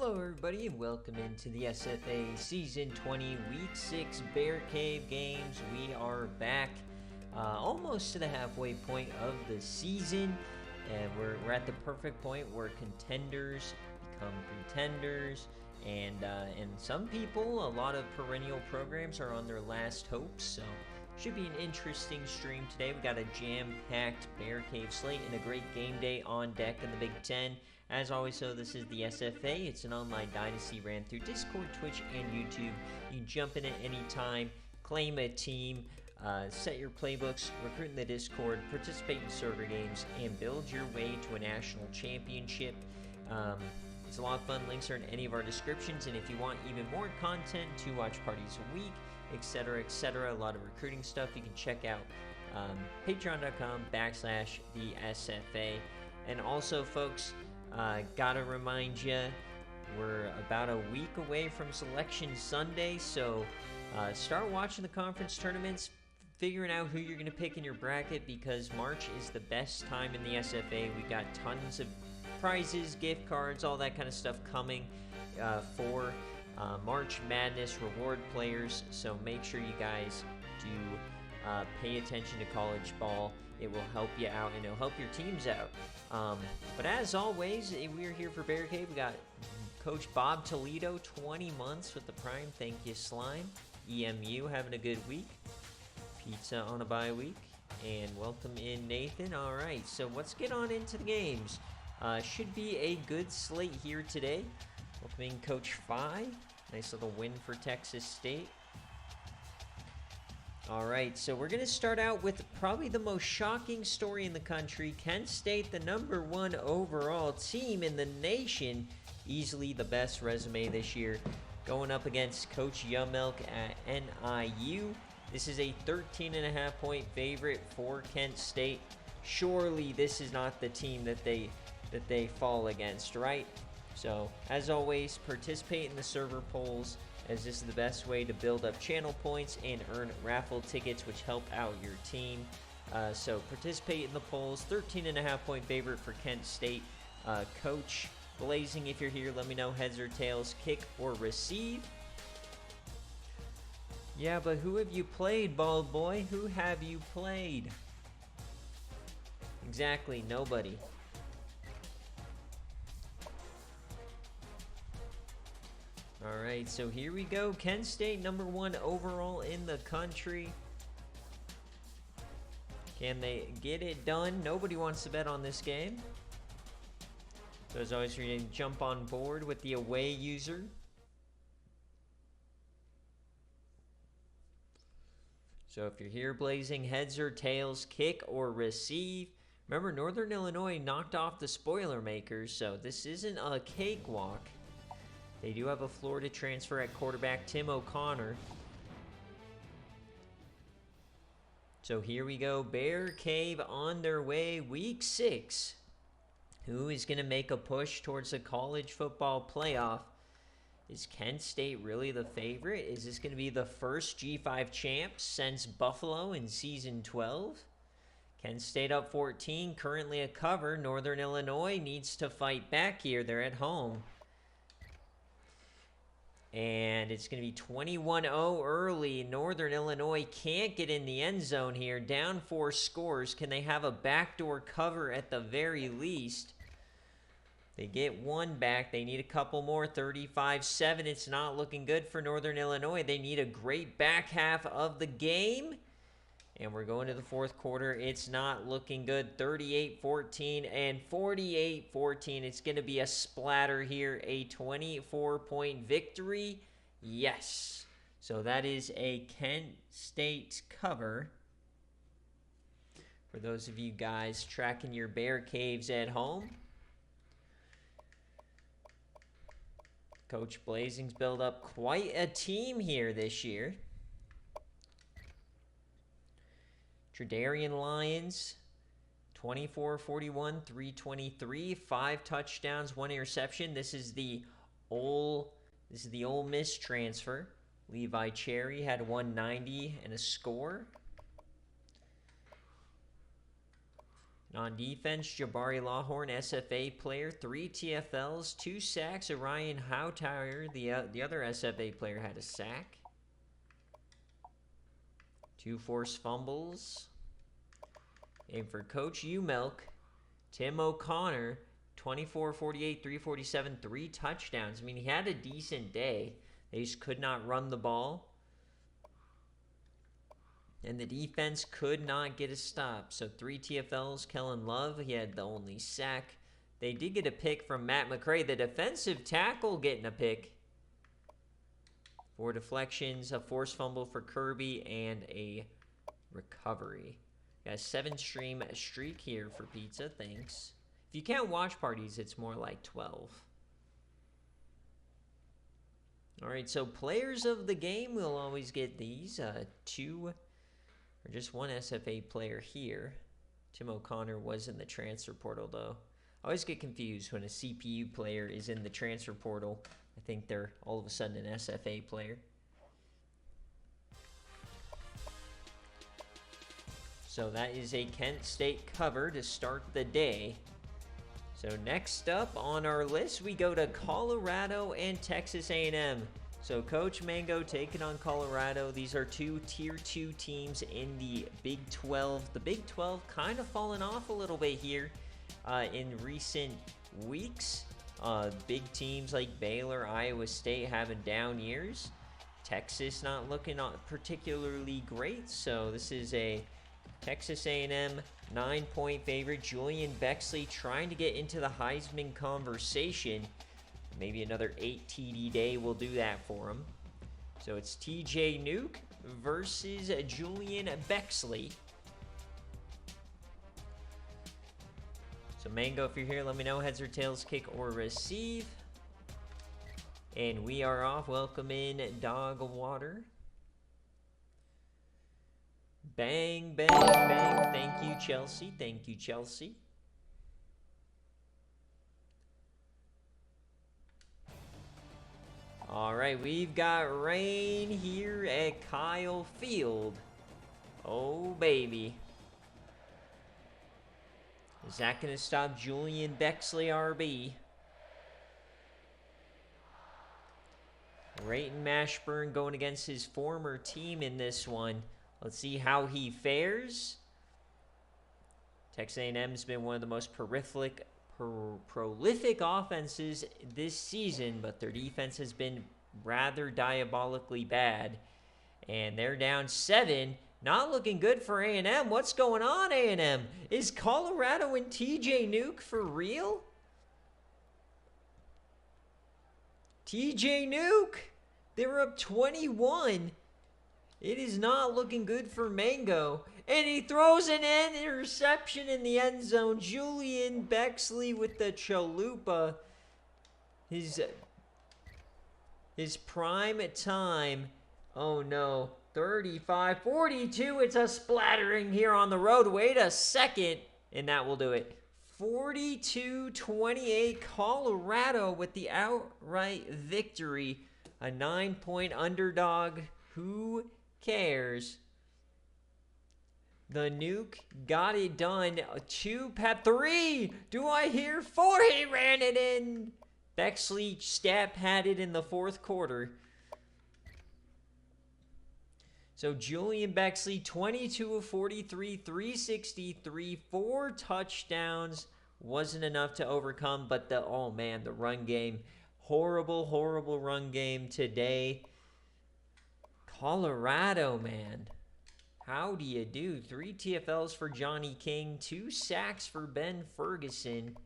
Hello everybody and welcome into the SFA Season 20 Week 6 BearCave games. We are back almost to the halfway point of the season, and we're at the perfect point where contenders become pretenders, and some people, a lot of perennial programs are on their last hopes, so should be an interesting stream today. We got a jam-packed BearCave slate and a great game day on deck in the Big Ten. As always, so this is the SFA. It's an online dynasty ran through Discord, Twitch, and YouTube. You can jump in at any time, claim a team, set your playbooks, recruit in the Discord, participate in server games, and build your way to a national championship. It's a lot of fun. Links are in any of our descriptions. And if you want even more content, 2 watch parties a week, etc., etc., a lot of recruiting stuff, you can check out patreon.com/the SFA. And also, folks, gotta remind you, we're about a week away from Selection Sunday, so start watching the conference tournaments, figuring out who you're going to pick in your bracket, because March is the best time in the SFA. We got tons of prizes, gift cards, all that kind of stuff coming for March Madness reward players, so make sure you guys do pay attention to college ball. It will help you out, and it'll help your teams out. But as always, we're here for BearCave. We got Coach Bob Toledo, 20 months with the Prime. Thank you, Slime. EMU having a good week. Pizza on a bye week. And welcome in, Nathan. All right, so let's get on into the games. Should be a good slate here today. Welcoming Coach Phi. Nice little win for Texas State. All right, so we're going to start out with probably the most shocking story in the country. Kent State, the #1 overall team in the nation, easily the best resume this year, going up against Coach Yumilk at NIU. This is a 13.5-point favorite for Kent State. Surely this is not the team that they fall against, right? So, as always, participate in the server polls, as this is the best way to build up channel points and earn raffle tickets, which help out your team. So participate in the polls. 13.5-point favorite for Kent State. Coach Blazing, if you're here, let me know, heads or tails, kick or receive. Yeah, but who have you played, bald boy? Who have you played? Exactly, nobody. All right, so here we go. Kent State, #1 overall in the country. Can they get it done? Nobody wants to bet on this game. So as always, you're going to jump on board with the away user. So if you're here, Blazing, heads or tails, kick or receive. Remember, Northern Illinois knocked off the Spoilermakers, so this isn't a cakewalk. They do have a Florida transfer at quarterback, Tim O'Connor. So here we go, BearCave on their way, Week 6. Who is going to make a push towards the college football playoff? Is Kent State really the favorite? Is this going to be the first G5 champs since Buffalo in Season 12? Kent State up 14, currently a cover. Northern Illinois needs to fight back here. They're at home. And it's going to be 21-0 early. Northern Illinois can't get in the end zone here. Down 4 scores. Can they have a backdoor cover at the very least? They get 1 back. They need a couple more. 35-7. It's not looking good for Northern Illinois. They need a great back half of the game. And we're going to the 4th quarter. It's not looking good. 38-14 and 48-14. It's going to be a splatter here. A 24-point victory. Yes. So that is a Kent State cover. For those of you guys tracking your BearCaves at home. Coach Blazing's built up quite a team here this year. Tredarian Lions, 24-41, 323, 5 touchdowns, 1 interception. This is the Ole Miss transfer. Levi Cherry had 190 and a score. And on defense, Jabari Lawhorn, SFA player, 3 TFLs, 2 sacks. Orion Houtire, the other SFA player, had a sack. 2 forced fumbles. And for Coach U-Milk, Tim O'Connor, 24, 48, 347, 3 touchdowns. I mean, he had a decent day. They just could not run the ball. And the defense could not get a stop. So 3 TFLs. Kellen Love, he had the only sack. They did get a pick from Matt McRae, the defensive tackle, getting a pick. 4 deflections, a forced fumble for Kirby, and a recovery. Got a 7-stream streak here for Pizza, thanks. If you count watch parties, it's more like 12. All right, so players of the game, we'll always get these. 2 or just 1 SFA player here. Tim O'Connor was in the transfer portal, though. I always get confused when a CPU player is in the transfer portal. I think they're all of a sudden an SFA player. So that is a Kent State cover to start the day. So next up on our list, we go to Colorado and Texas A&M. So Coach Mango taking on Colorado. These are 2 Tier 2 teams in the Big 12. The Big 12 kind of fallen off a little bit here in recent weeks. Big teams like Baylor, Iowa State having down years. Texas not looking particularly great. So this is a Texas A&M 9-point favorite. Julian Bexley trying to get into the Heisman conversation. Maybe another 8 TD day will do that for him. So it's TJ Nuke versus Julian Bexley. So Mango, if you're here, let me know. Heads or tails, kick or receive. And we are off. Welcome in Dog Water. Bang, bang, bang. Thank you, Chelsea. Thank you, Chelsea. All right, we've got rain here at Kyle Field. Oh, baby. Is that going to stop Julian Bexley, RB? Rayton Mashburn going against his former team in this one. Let's see how he fares. Texas A&M's been one of the most prolific offenses this season, but their defense has been rather diabolically bad. And they're down 7. Not looking good for A&M. What's going on, A&M? Is Colorado and TJ Nuke for real? TJ Nuke! They were up 21. It is not looking good for Mango. And he throws an interception in the end zone. Julian Bexley with the chalupa. His prime time. Oh no. 35, 42. It's a splattering here on the road. Wait a second. And that will do it. 42-28. Colorado with the outright victory. A 9-point underdog. Who cares? The Nuke got it done. 2, 3. Do I hear 4? He ran it in. Bexley stat padded in the 4th quarter. So Julian Bexley, 22 of 43, 363, 4 touchdowns. Wasn't enough to overcome, but the run game. Horrible run game today. Colorado, man. How do you do? 3 TFLs for Johnny King, 2 sacks for Ben Ferguson,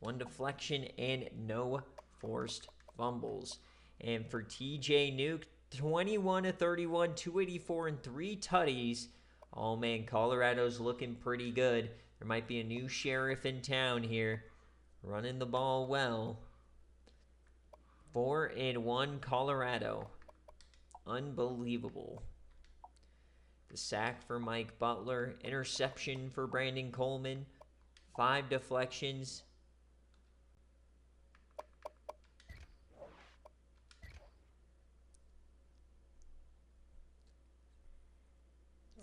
1 deflection, and no forced fumbles. And for TJ Nuke, 21 of 31, 284, and 3 tutties. Oh man, Colorado's looking pretty good. There might be a new sheriff in town here, running the ball well. 4-1 Colorado. Unbelievable. The sack for Mike Butler. Interception for Brandon Coleman. 5 deflections.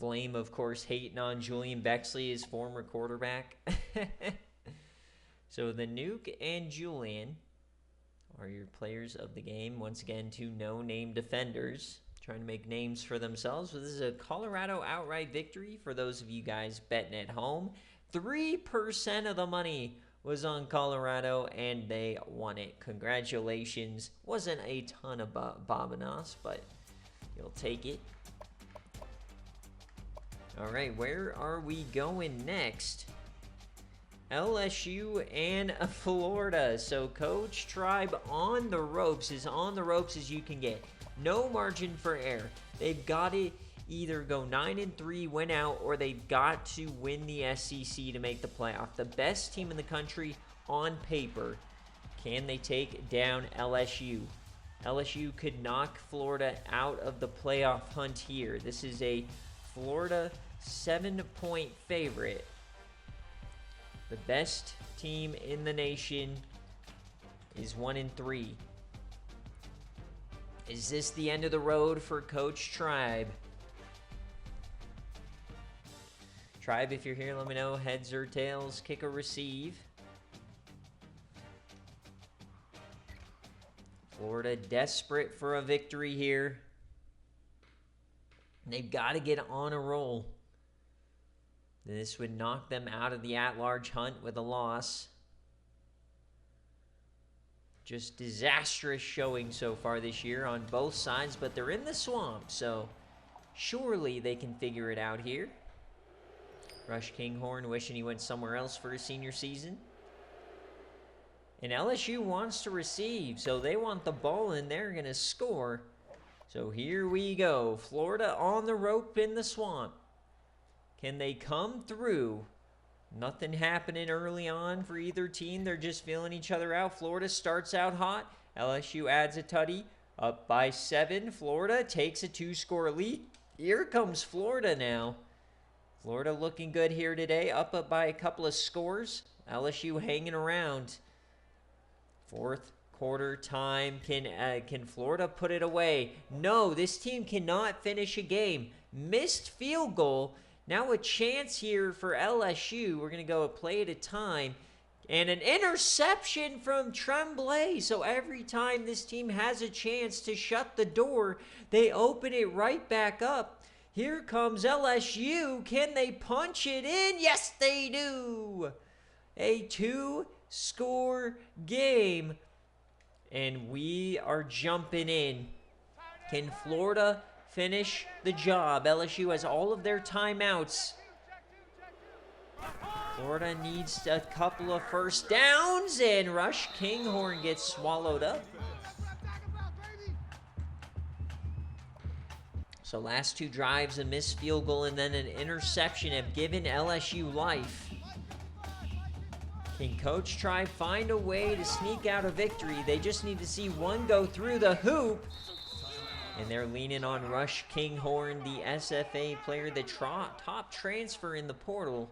Flame, of course, hating on Julian Bexley, his former quarterback. So the Nuke and Julian are your players of the game. Once again, two no-name defenders trying to make names for themselves. So this is a Colorado outright victory for those of you guys betting at home. 3% of the money was on Colorado, and they won it. Congratulations. Wasn't a ton of Bobinos, but you'll take it. All right, where are we going next? LSU and Florida. So Coach Tribe on the ropes, as on the ropes as you can get. No margin for error. They've got to either go 9-3, win out, or they've got to win the SEC to make the playoff. The best team in the country on paper. Can they take down LSU? LSU could knock Florida out of the playoff hunt here. This is a Florida 7-point favorite. The best team in the nation is 1-3. Is this the end of the road for Coach Tribe? Tribe, if you're here, let me know. Heads or tails, kick or receive. Florida desperate for a victory here. They've got to get on a roll. This would knock them out of the at-large hunt with a loss. Just disastrous showing so far this year on both sides, but they're in the swamp, so surely they can figure it out here. Rush Kinghorn wishing he went somewhere else for his senior season. And LSU wants to receive, so they want the ball and they're going to score. So here we go. Florida on the rope in the swamp. Can they come through? Nothing happening early on for either team. They're just feeling each other out. Florida starts out hot. LSU adds a tutty. Up by 7. Florida takes a 2-score lead. Here comes Florida now. Florida looking good here today. Up by a couple of scores. LSU hanging around. Fourth quarter time. Can Florida put it away? No, this team cannot finish a game. Missed field goal. Now a chance here for LSU. We're going to go a play at a time. And an interception from Tremblay. So every time this team has a chance to shut the door, they open it right back up. Here comes LSU. Can they punch it in? Yes, they do. A 2-score game. And we are jumping in. Can Florida finish the job? LSU has all of their timeouts. Florida needs a couple of first downs, and Rush Kinghorn gets swallowed up. So last 2 drives, a missed field goal and then an interception have given LSU life. Can Coach Tribe find a way to sneak out a victory? They just need to see one go through the hoop. And they're leaning on Rush Kinghorn, the SFA player, the top transfer in the portal.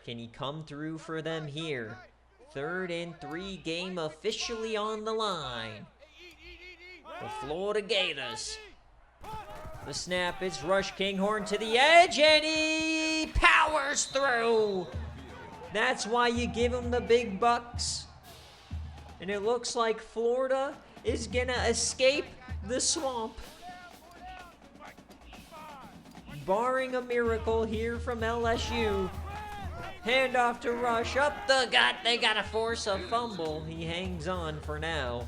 Can he come through for them here? 3rd and 3 game officially on the line. The Florida Gators. The snap, it's Rush Kinghorn to the edge, and he powers through. That's why you give him the big bucks. And it looks like Florida is going to escape the swamp. Barring a miracle here from LSU. Handoff to Rush, up the gut. They got to force a fumble. He hangs on for now.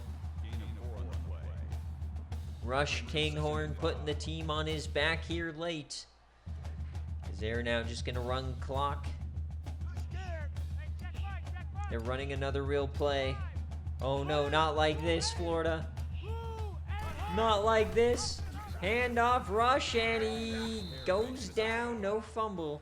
Rush Kinghorn putting the team on his back here late. Is they're now just going to run clock. They're running another real play. Oh no, not like this, Florida. Not like this. Handoff, Rush, and he goes down. No fumble.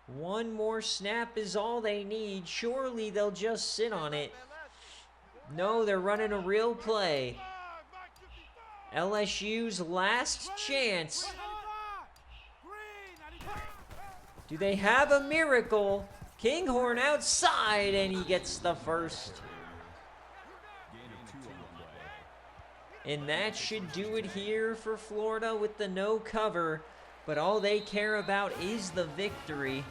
One more snap is all they need. Surely they'll just sit on it. No, they're running a real play. LSU's last chance. Do they have a miracle? Kinghorn outside, and he gets the first. And that should do it here for Florida with the no cover. But all they care about is the victory.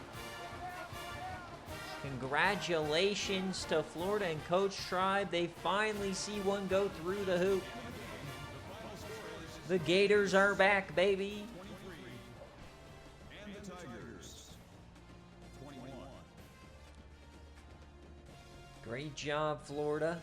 Congratulations to Florida and Coach Tribe. They finally see one go through the hoop. The Gators are back, baby. And the Tigers, 21. Great job, Florida.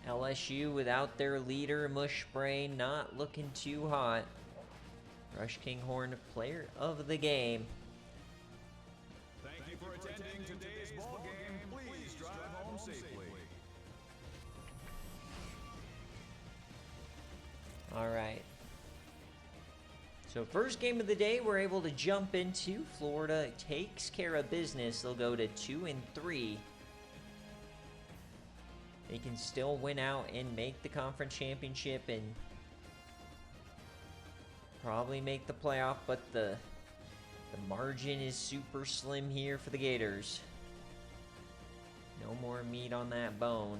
LSU without their leader, Mushbrain, not looking too hot. Rush Kinghorn, player of the game. Thank you for attending today's ball game. Please drive home safely. All right. So first game of the day, we're able to jump into. Florida takes care of business. They'll go to 2-3. They can still win out and make the conference championship and probably make the playoff, but the margin is super slim here for the Gators. No more meat on that bone.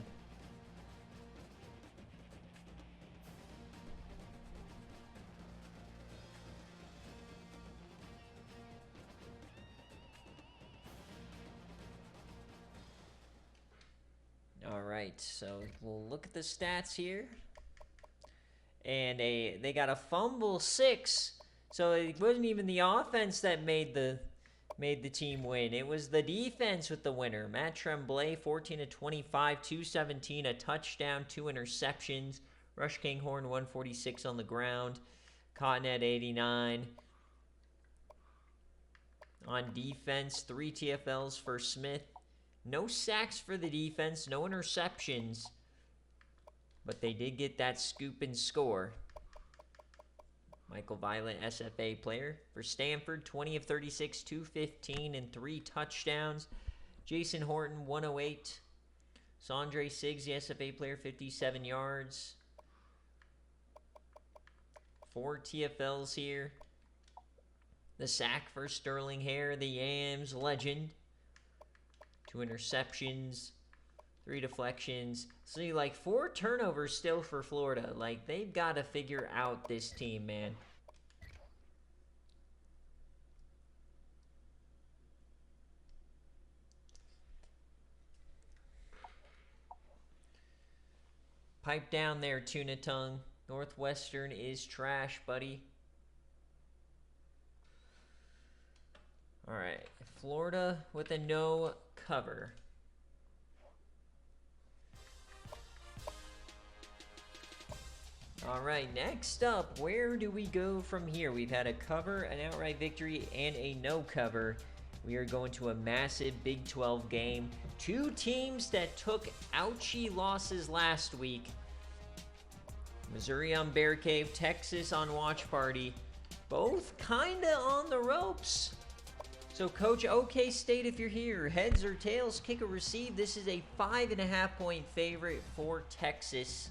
All right, so we'll look at the stats here. And they got a fumble 6. So it wasn't even the offense that made the team win. It was the defense with the winner. Matt Tremblay, 14-25, 217, a touchdown, 2 interceptions. Rush Kinghorn, 146 on the ground. Cotton at 89. On defense, 3 TFLs for Smith. No sacks for the defense, no interceptions. But they did get that scoop and score. Michael Violet, SFA player. For Stanford, 20 of 36, 215, and 3 touchdowns. Jason Horton, 108. Sandre Siggs, the SFA player, 57 yards. 4 TFLs here. The sack for Sterling Hare, the Yams legend. 2 interceptions, 3 deflections. So, like, 4 turnovers still for Florida. Like, they've got to figure out this team, man. Pipe down there, Tuna Tongue. Northwestern is trash, buddy. All right, Florida with a no cover. All right, next up, where do we go from here? We've had a cover, an outright victory, and a no cover. We are going to a massive Big 12 game. 2 teams that took ouchie losses last week. Missouri on BearCave, Texas on Watch Party. Both kinda on the ropes. So, Coach, OK State, if you're here, heads or tails, kick or receive. This is a 5.5-point favorite for Texas.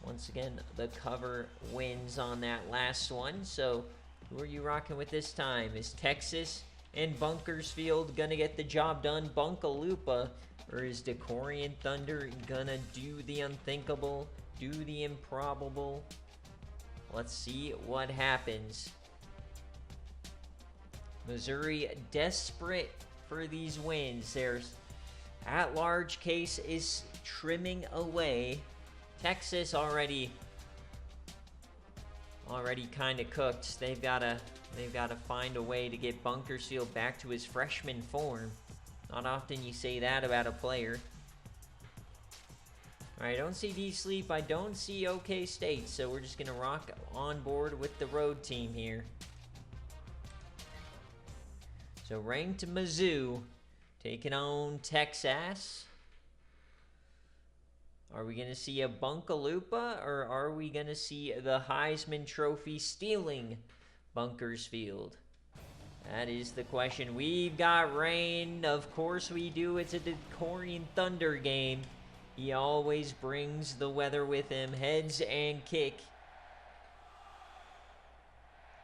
Once again, the cover wins on that last one. So, who are you rocking with this time? Is Texas and Bunkersfield gonna get the job done? Bunkaloopa, or is Decorian Thunder gonna do the unthinkable, do the improbable? Let's see what happens. Missouri desperate for these wins. Their at-large case is trimming away. Texas already kind of cooked. They've got to find a way to get Bunkersfield back to his freshman form. Not often you say that about a player. All right, I don't see D-Sleep. I don't see OK State, so we're just going to rock on board with the road team here. So ranked Mizzou taking on Texas. Are we going to see a Bunkaloopa, or are we going to see the Heisman Trophy stealing Bunkersfield? That is the question. We've got rain. Of course we do. It's a Decorian Thunder game. He always brings the weather with him. Heads and kick.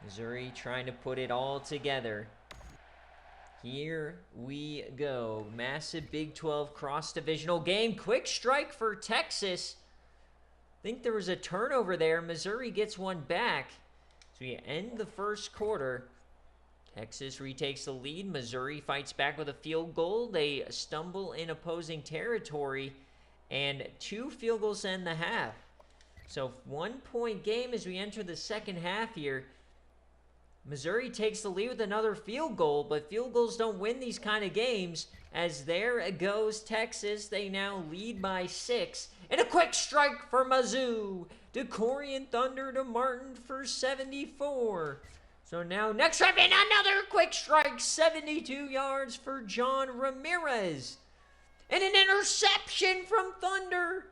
Missouri trying to put it all together. Here we go. Massive Big 12 cross-divisional game. Quick strike for Texas. I think there was a turnover there. Missouri gets one back. So we end the first quarter. Texas retakes the lead. Missouri fights back with a field goal. They stumble in opposing territory. And 2 field goals to end the half. So 1-point game as we enter the second half here. Missouri takes the lead with another field goal, but field goals don't win these kind of games. As there goes Texas, they now lead by 6. And a quick strike for Mizzou. DeCorian Thunder to Martin for 74. So now next drive in another quick strike, 72 yards for John Ramirez. And an interception from Thunder.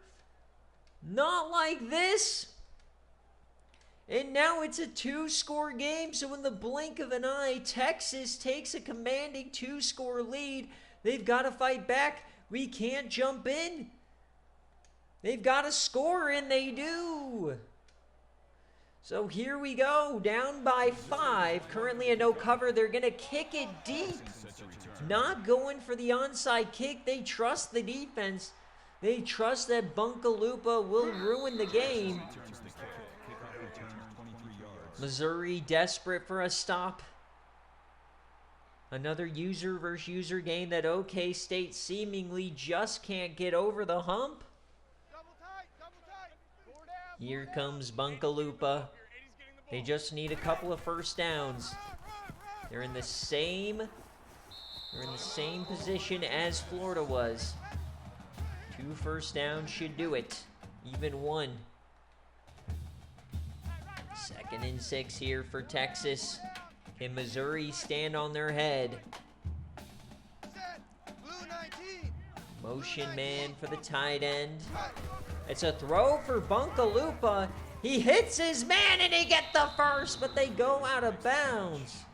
Not like this. And now it's a 2-score game, so in the blink of an eye, Texas takes a commanding 2-score lead. They've got to fight back. We can't jump in. They've got to score, and they do. So here we go, down by 5. Currently a no cover. They're going to kick it deep. Not going for the onside kick. They trust the defense. They trust that Bunkalupa will ruin the game. Missouri desperate for a stop. Another user versus user game that OK State seemingly just can't get over the hump. Here comes Bunkalupa. They just need a couple of first downs. They're in the same position as Florida was. 2 first downs should do it. Even 1. 2nd and 6 here for Texas. Can Missouri stand on their head? Motion man for the tight end. It's a throw for Bunkalupa. He hits his man and he gets the first, but they go out of bounds.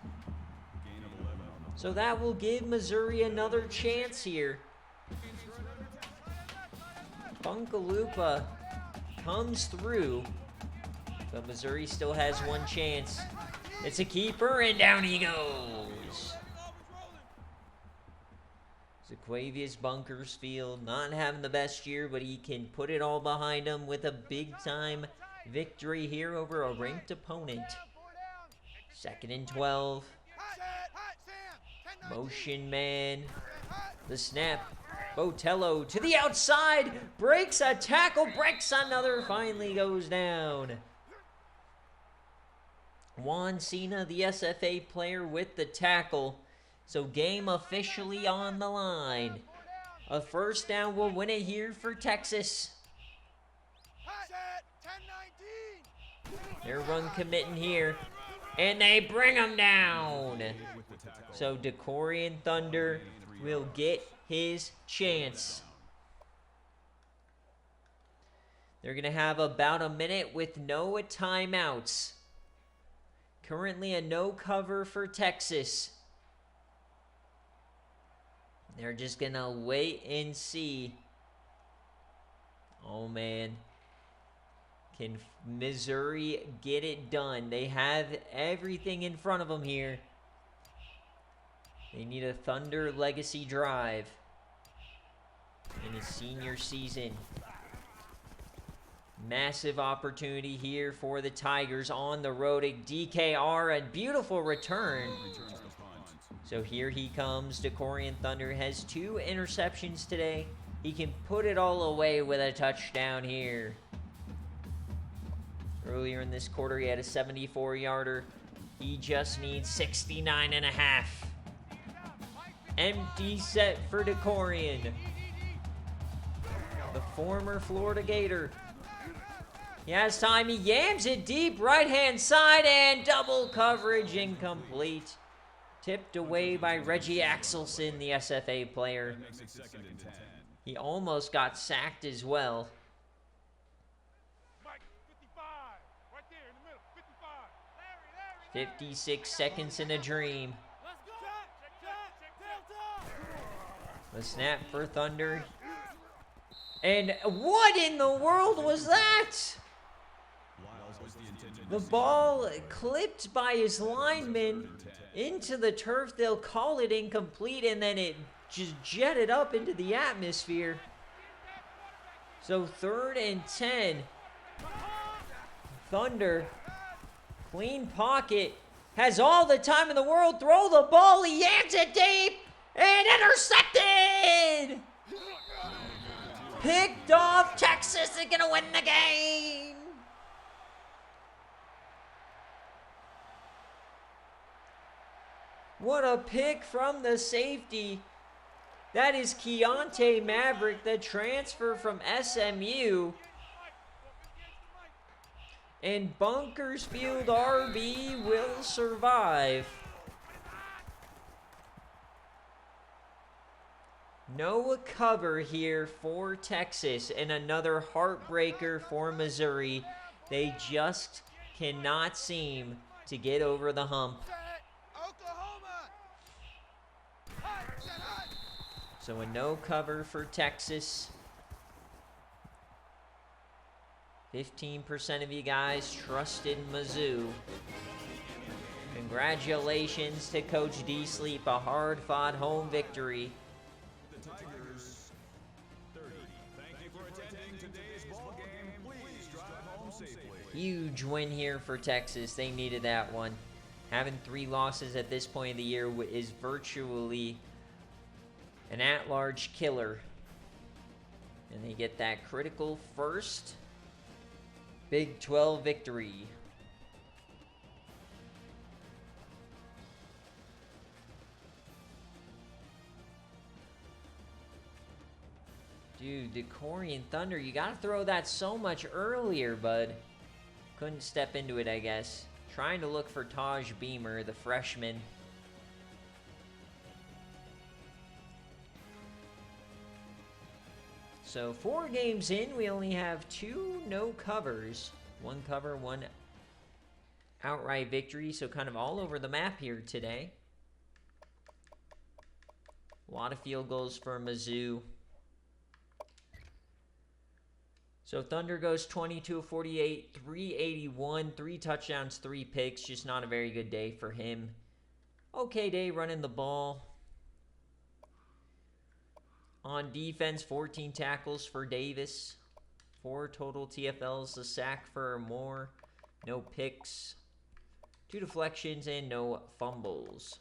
So that will give Missouri another chance here. Bunkalupa comes through, but Missouri still has one chance. It's a keeper, and down he goes. Zaquavius Bunkersfield not having the best year, but he can put it all behind him with a big-time victory here over a ranked opponent. 2nd and 12. Motion man. The snap. Botello to the outside. Breaks a tackle. Breaks another. Finally goes down. Juan Cena, the SFA player, with the tackle. So game officially on the line. A first down will win it here for Texas. They're run committing here. And they bring him down. So DeCorian Thunder will get his chance. They're going to have about a minute with no timeouts. Currently a no cover for Texas. They're just going to wait and see. Oh, man. Can Missouri get it done? They have everything in front of them here. They need a Thunder legacy drive in his senior season. Massive opportunity here for the Tigers on the road at DKR. A beautiful return. So here he comes. DeCorian Thunder has 2 interceptions today. He can put it all away with a touchdown here. Earlier in this quarter, he had a 74-yarder. He just needs 69.5. Empty set for DeCorian. The former Florida Gator. He has time. He yams it deep. Right-hand side and double coverage incomplete. Tipped away by Reggie Axelson, the SFA player. He almost got sacked as well. 56 seconds in a dream. The snap for Thunder. And what in the world was that? The ball clipped by his lineman into the turf. They'll call it incomplete, and then it just jetted up into the atmosphere. So 3rd and 10. Thunder, clean pocket, has all the time in the world. Throw the ball. He yanks it deep and intercepted. Picked off. Texas is going to win the game. What a pick from the safety. That is Keontae Maverick, the transfer from SMU. And Bunkersfield RB will survive. No cover here for Texas, and another heartbreaker for Missouri. They just cannot seem to get over the hump. So a no cover for Texas. 15% of you guys trusted Mizzou. Congratulations to Coach D. Sleep, a hard-fought home victory. The Tigers 30. Thank you for attending today's ball game. Please drive home safely. Huge win here for Texas. They needed that one. Having 3 losses at this point of the year is virtually an at-large killer. And they get that critical first Big 12 victory. Dude, Decorian Thunder, you gotta throw that so much earlier, bud. Couldn't step into it, I guess. Trying to look for Taj Beamer, the freshman. So 4 games in, we only have 2 no covers. 1 cover, 1 outright victory. So kind of all over the map here today. A lot of field goals for Mizzou. So Thunder goes 22 of 48, 381, 3 touchdowns, 3 picks. Just not a very good day for him. Okay day running the ball. On defense, 14 tackles for Davis. 4 total TFLs, a sack for Moore. No picks. 2 deflections and no fumbles.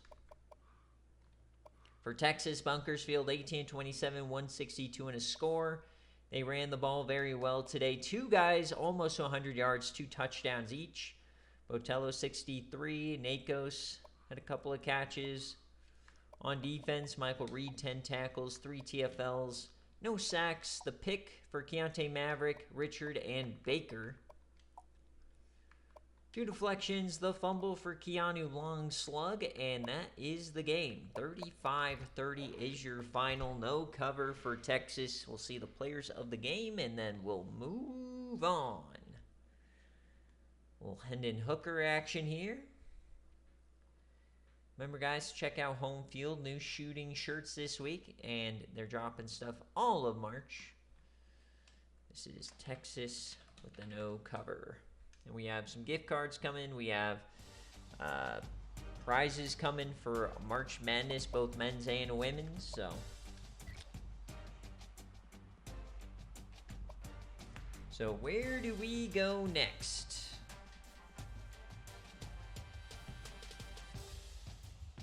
For Texas, Bunkersfield, 18-27, 162 and a score. They ran the ball very well today. 2 guys, almost 100 yards, 2 touchdowns each. Botello, 63. Nakos had a couple of catches. On defense, Michael Reed, 10 tackles, 3 TFLs, no sacks. The pick for Keontae Maverick, Richard, and Baker. 2 deflections, the fumble for Keanu Long Slug, and that is the game. 35-30 is your final. No cover for Texas. We'll see the players of the game, and then we'll move on. Little Hendon Hooker action here. Remember, guys, check out Home Field. New shooting shirts this week, and they're dropping stuff all of March. This is Texas with the no cover. And we have some gift cards coming. We have prizes coming for March Madness, both men's and women's. So where do we go next?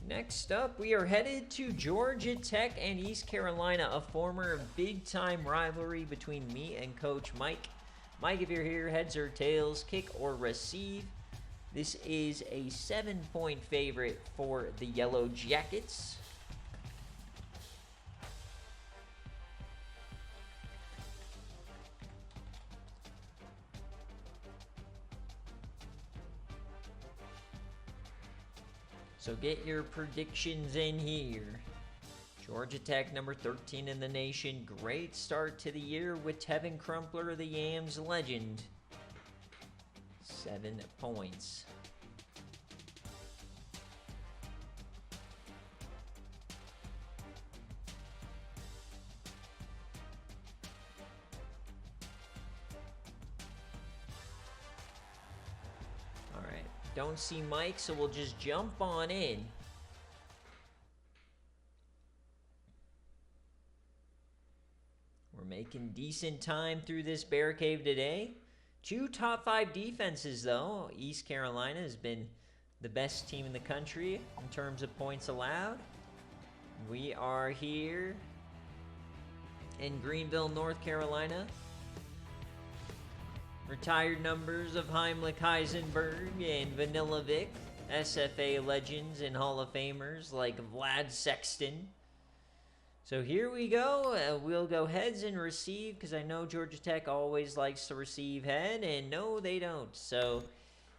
Next up, we are headed to Georgia Tech and East Carolina, a former big-time rivalry between me and Coach Mike. Mike, if you're here, heads or tails, kick or receive. This is a 7-point favorite for the Yellow Jackets. So get your predictions in here. Georgia Tech, number 13 in the nation. Great start to the year with Tevin Crumpler, the Yams legend. 7 points. Don't see Mike, so we'll just jump on in. We're making decent time through this BearCave today. 2 top 5 defenses, though. East Carolina has been the best team in the country in terms of points allowed. We are here in Greenville, North Carolina. Retired numbers of Heimlich Heisenberg and Vanilla Vic, SFA legends and Hall of Famers like Vlad Sexton. So here we go. We'll go heads and receive because I know Georgia Tech always likes to receive head, and no, they don't. So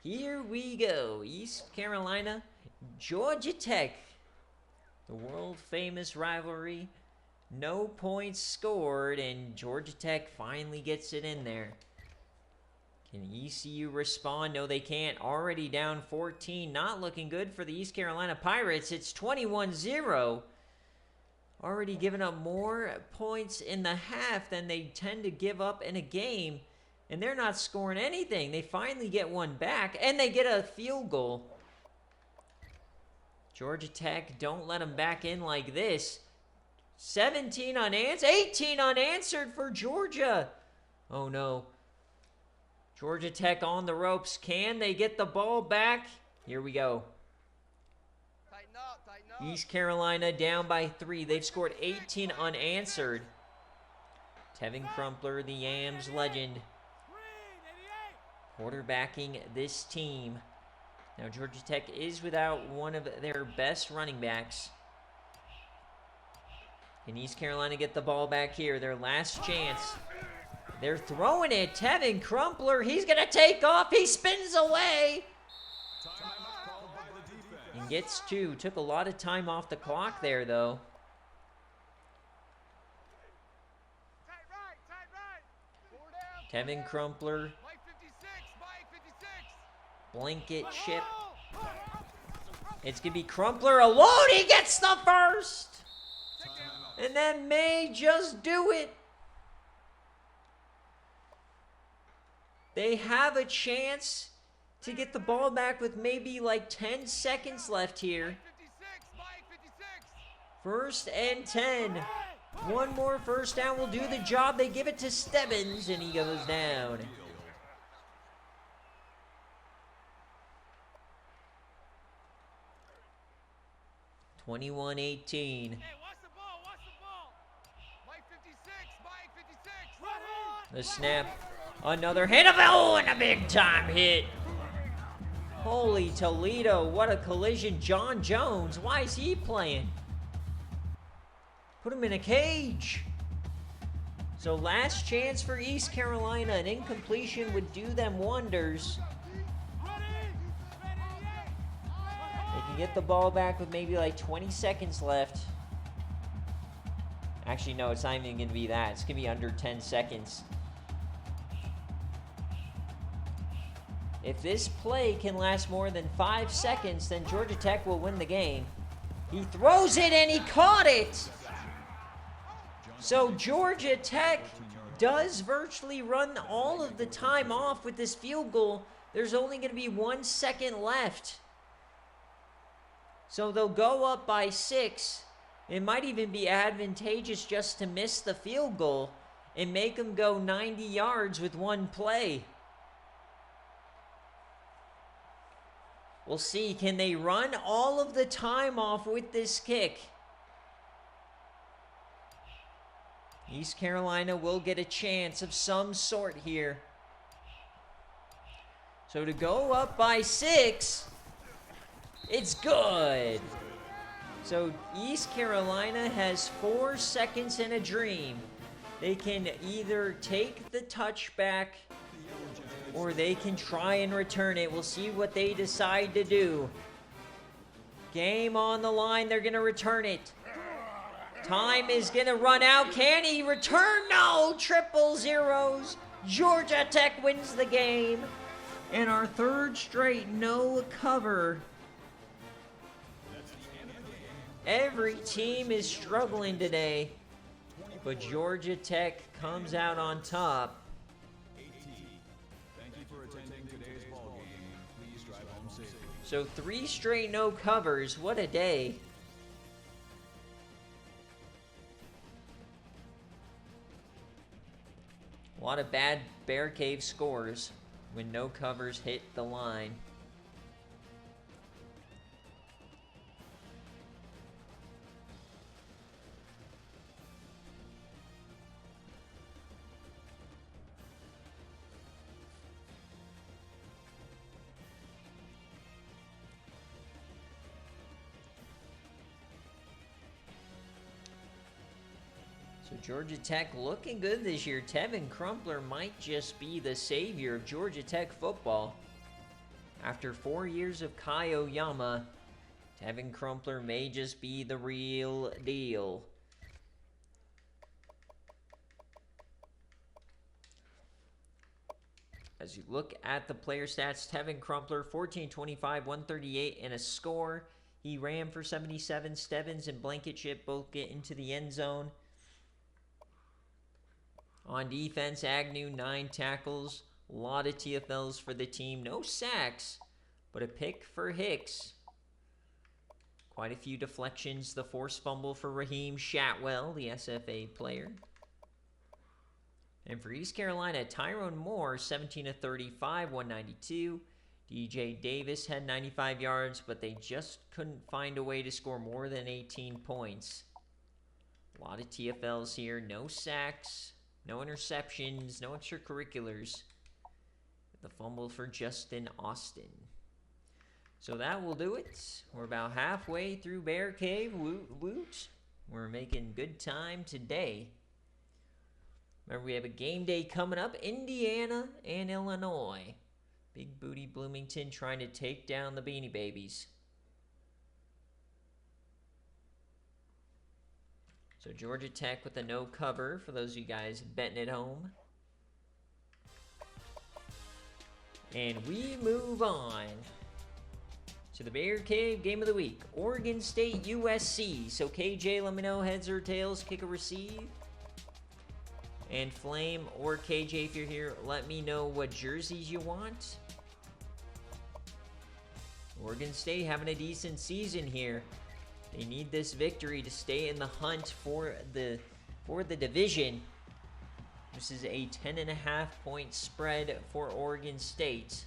here we go. East Carolina, Georgia Tech. The world-famous rivalry. No points scored, and Georgia Tech finally gets it in there. Can ECU respond? No, they can't. Already down 14. Not looking good for the East Carolina Pirates. It's 21-0. Already giving up more points in the half than they tend to give up in a game. And they're not scoring anything. They finally get one back, and they get a field goal. Georgia Tech, don't let them back in like this. 17 unanswered. 18 unanswered for Georgia. Oh, no. Georgia Tech on the ropes. Can they get the ball back? Here we go. Tighten up. East Carolina down by 3. They've scored 18 unanswered. Tevin Crumpler, the Yams legend, quarterbacking this team. Now Georgia Tech is without one of their best running backs. Can East Carolina get the ball back here? Their last chance. They're throwing it. Tevin Crumpler, he's going to take off. He spins away. And gets 2. Took a lot of time off the clock there, though. Tevin Crumpler. Blanket chip. It's going to be Crumpler alone. He gets the first. And that may just do it. They have a chance to get the ball back with maybe like 10 seconds left here. 1st and 10. One more first down will do the job. They give it to Stebbins, and he goes down. (21-18). Hey, watch the ball. Mike 56, Mike 56. The snap. Another hit of and a big time hit. Holy Toledo, what a collision. John Jones, why is he playing? Put him in a cage. So last chance for East Carolina. An incompletion would do them wonders. They can get the ball back with maybe like 20 seconds left. Actually, no, it's not even going to be that. It's going to be under 10 seconds. If this play can last more than 5 seconds, then Georgia Tech will win the game. He throws it, and he caught it. So Georgia Tech does virtually run all of the time off with this field goal. There's only going to be 1 second left. So they'll go up by 6. It might even be advantageous just to miss the field goal and make them go 90 yards with one play. We'll see. Can they run all of the time off with this kick? East Carolina will get a chance of some sort here. So to go up by 6, it's good. So East Carolina has 4 seconds in a dream. They can either take the touchback or they can try and return it. We'll see what they decide to do. Game on the line. They're going to return it. Time is going to run out. Can he return? No. Triple zeros. Georgia Tech wins the game. And our 3rd straight no cover. Every team is struggling today. But Georgia Tech comes out on top. Thank you for attending today's ball game. Please drive home safe. So 3 straight no covers. What a day. A lot of bad BearCave scores when no covers hit the line. So Georgia Tech looking good this year. Tevin Crumpler might just be the savior of Georgia Tech football. After 4 years of Kai Oyama, Tevin Crumpler may just be the real deal. As you look at the player stats, Tevin Crumpler, 14, 25, 138, and a score. He ran for 77. Stebbins and Blankenship both get into the end zone. On defense, Agnew, 9 tackles. A lot of TFLs for the team. No sacks, but a pick for Hicks. Quite a few deflections. The forced fumble for Raheem Shatwell, the SFA player. And for East Carolina, Tyrone Moore, 17 of 35, 192. DJ Davis had 95 yards, but they just couldn't find a way to score more than 18 points. A lot of TFLs here. No sacks. No interceptions, no extracurriculars. The fumble for Justin Austin. So that will do it. We're about halfway through BearCave. Woot woot. We're making good time today. Remember, we have a game day coming up. Indiana and Illinois. Big Booty Bloomington trying to take down the Beanie Babies. So Georgia Tech with a no cover for those of you guys betting at home. And we move on to the BearCave Game of the Week. Oregon State USC. So KJ, let me know heads or tails, kick or receive. And Flame or KJ, if you're here, let me know what jerseys you want. Oregon State having a decent season here. They need this victory to stay in the hunt for the division. This is a 10.5 point spread for Oregon State.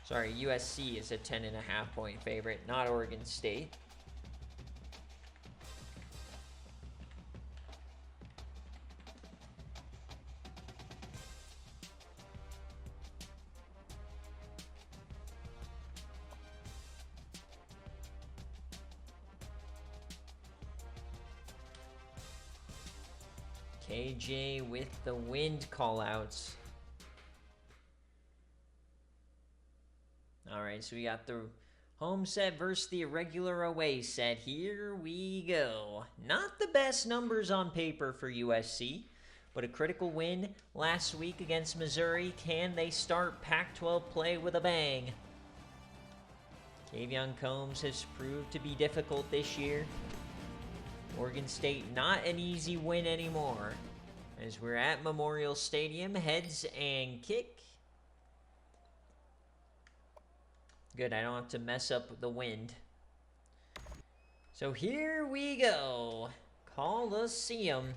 Sorry, USC is a 10.5 point favorite, not Oregon State. KJ with the wind callouts. Alright, so we got the home set versus the irregular away set. Here we go. Not the best numbers on paper for USC, but a critical win last week against Missouri. Can they start Pac-12 play with a bang? Kavion Combs has proved to be difficult this year. Oregon State, not an easy win anymore. As we're at Memorial Stadium, heads and kick. Good, I don't have to mess up the wind. So here we go. Coliseum.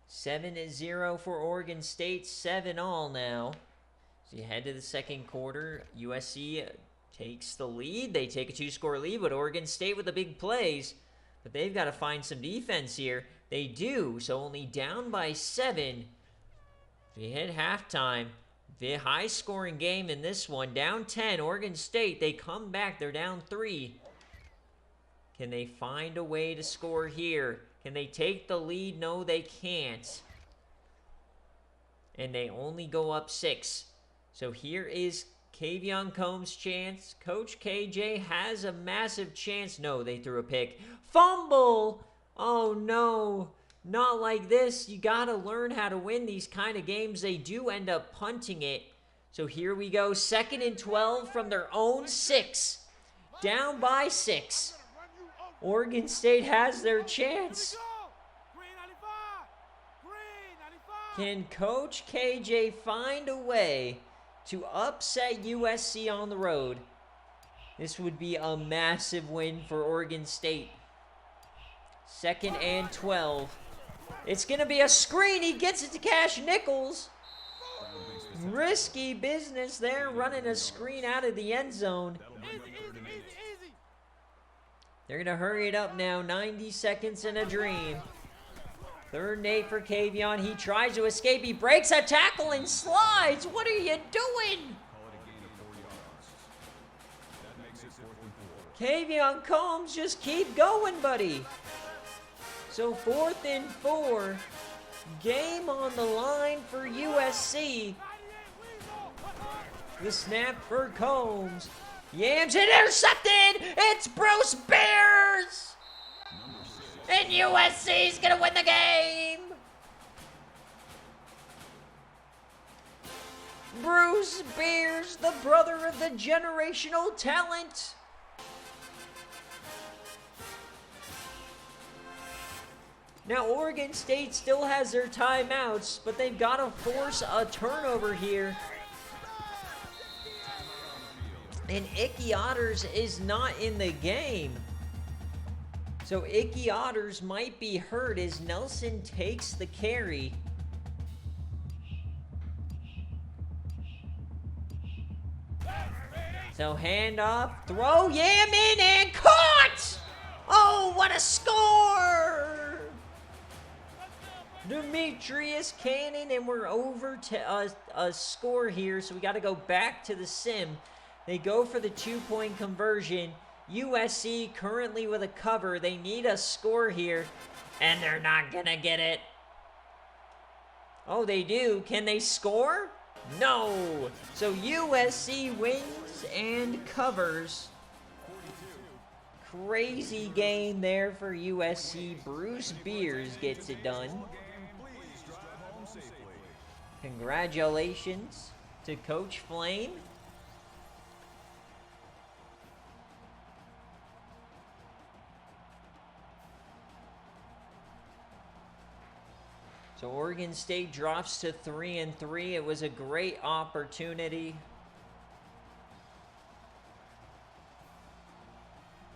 7-0 for Oregon State, 7-all now. So you head to the second quarter. USC takes the lead. They take a 2-score lead, but Oregon State with the big plays. But they've got to find some defense here. They do, so only down by 7. They hit halftime. The high-scoring game in this one. Down 10, Oregon State. They come back. They're down 3. Can they find a way to score here? Can they take the lead? No, they can't. And they only go up 6. So here is Kavion Combs' chance. Coach KJ has a massive chance. No, they threw a pick. Fumble! Oh, no. Not like this. You got to learn how to win these kind of games. They do end up punting it. So here we go. 2nd and 12 from their own 6. Down by 6. Oregon State has their chance. Can Coach KJ find a way to upset USC on the road? This would be a massive win for Oregon State. 2nd and 12. It's going to be a screen. He gets it to Cash Nichols. Risky business there, running a screen out of the end zone. They're going to hurry it up now. 90 seconds in a dream. 3rd and 8 for Kavion. He tries to escape. He breaks a tackle and slides. What are you doing? Kavion Combs, just keep going, buddy. So 4th and 4. Game on the line for USC. The snap for Combs. Yams intercepted. It's Bruce Bears. And USC's gonna win the game. Bruce Bears, the brother of the generational talent. Now, Oregon State still has their timeouts, but they've got to force a turnover here. And Icky Otters is not in the game. So Icky Otters might be hurt as Nelson takes the carry. So handoff, throw, Yam in, and caught! Oh, what a score! Demetrius Cannon, and we're over to a score here, so we got to go back to the sim. They go for the 2-point conversion. USC currently with a cover. They need a score here, and they're not going to get it. Oh, they do. Can they score? No. So USC wins and covers. Crazy game there for USC. Bruce Beers gets it done. Congratulations to Coach Flame. So Oregon State drops to 3-3. It was a great opportunity.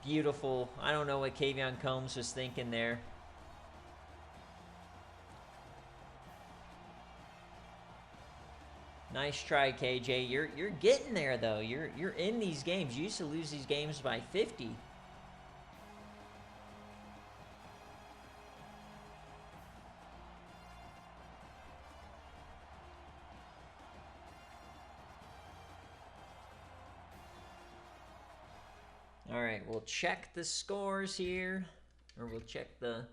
Beautiful. I don't know what Kavion Combs was thinking there. Nice try, KJ. You're getting there though. You're in these games. You used to lose these games by 50. All right, we'll check the scores here, or we'll check a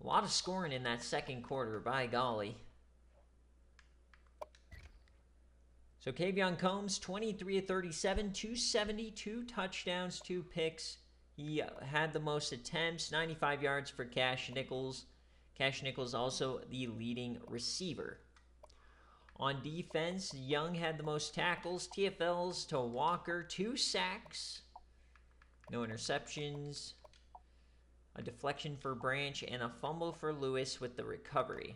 lot of scoring in that second quarter, by golly. So Kavion Combs, 23 of 37, 272 touchdowns, 2 picks. He had the most attempts, 95 yards for Cash Nichols. Cash Nichols also the leading receiver. On defense, Young had the most tackles, TFLs to Walker, 2 sacks, no interceptions, a deflection for Branch, and a fumble for Lewis with the recovery.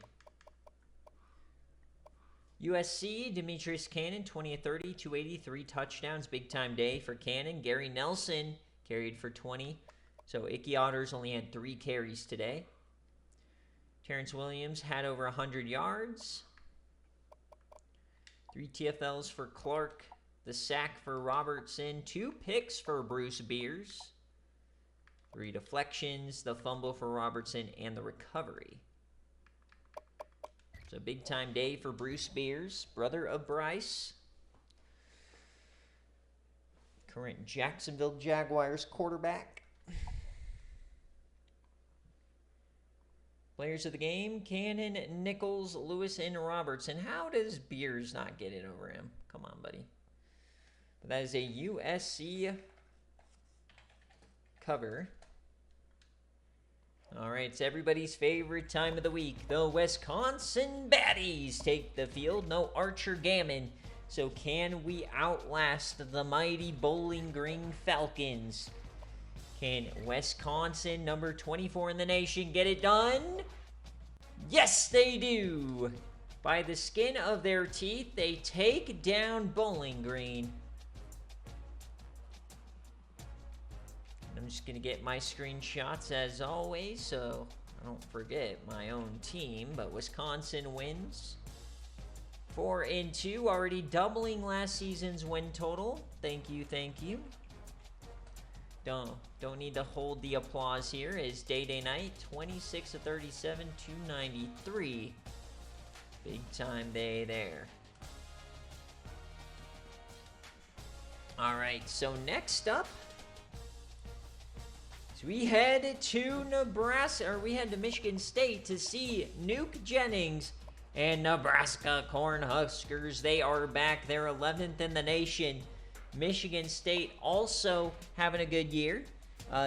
USC, Demetrius Cannon, 20 of 30, 283 touchdowns. Big time day for Cannon. Gary Nelson carried for 20. So Icky Otters only had 3 carries today. Terrence Williams had over 100 yards. 3 TFLs for Clark. The sack for Robertson. 2 picks for Bruce Beers. 3 deflections. The fumble for Robertson and the recovery. It's a big-time day for Bruce Beers, brother of Bryce. Current Jacksonville Jaguars quarterback. Players of the game, Cannon, Nichols, Lewis, and Robertson. How does Beers not get it over him? Come on, buddy. But that is a USC cover. All right, it's everybody's favorite time of the week. The Wisconsin Baddies take the field. No Archer Gammon. So can we outlast the mighty Bowling Green Falcons? Can Wisconsin, number 24 in the nation, get it done? Yes, they do. By the skin of their teeth, they take down Bowling Green. I'm just going to get my screenshots as always, so I don't forget my own team. But Wisconsin wins 4-2, already doubling last season's win total. Thank you, thank you. Don't need to hold the applause here. Is Day Night 26-37, 293. Big time day there. All right, so next up, so we head to Nebraska, or we head to Michigan State to see Nuke Jennings and Nebraska Cornhuskers. They are back. They're 11th in the nation. Michigan State also having a good year.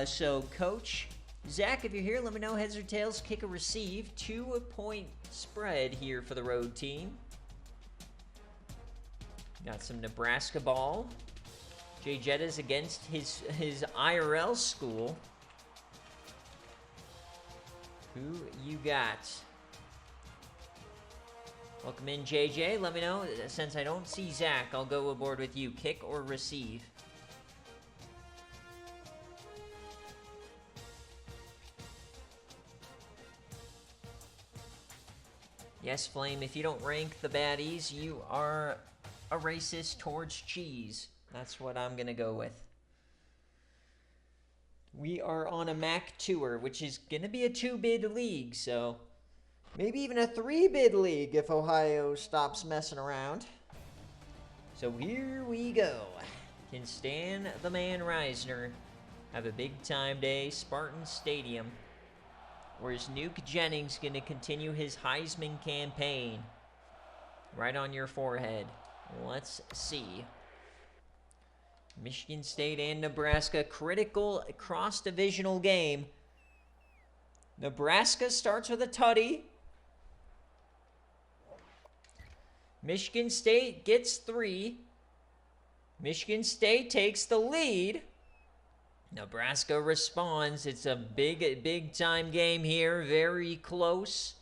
So, Coach Zach, if you're here, let me know. Heads or tails, kick or receive. 2-point spread here for the road team. Got some Nebraska ball. Jay Jetta's against his IRL school. Who you got? Welcome in, JJ. Let me know. Since I don't see Zach, I'll go aboard with you. Kick or receive? Yes, Flame, if you don't rank the baddies, you are a racist towards cheese. That's what I'm going to go with. We are on a MAC tour, which is going to be a 2-bid league, so maybe even a 3-bid league if Ohio stops messing around. So here we go. Can Stan the Man Reisner have a big-time day, Spartan Stadium? Or is Nuke Jennings going to continue his Heisman campaign? Right on your forehead. Let's see. Michigan State and Nebraska, critical cross-divisional game. Nebraska starts with a tutty. Michigan State gets 3. Michigan State takes the lead. Nebraska responds. It's a big time game here. Very close.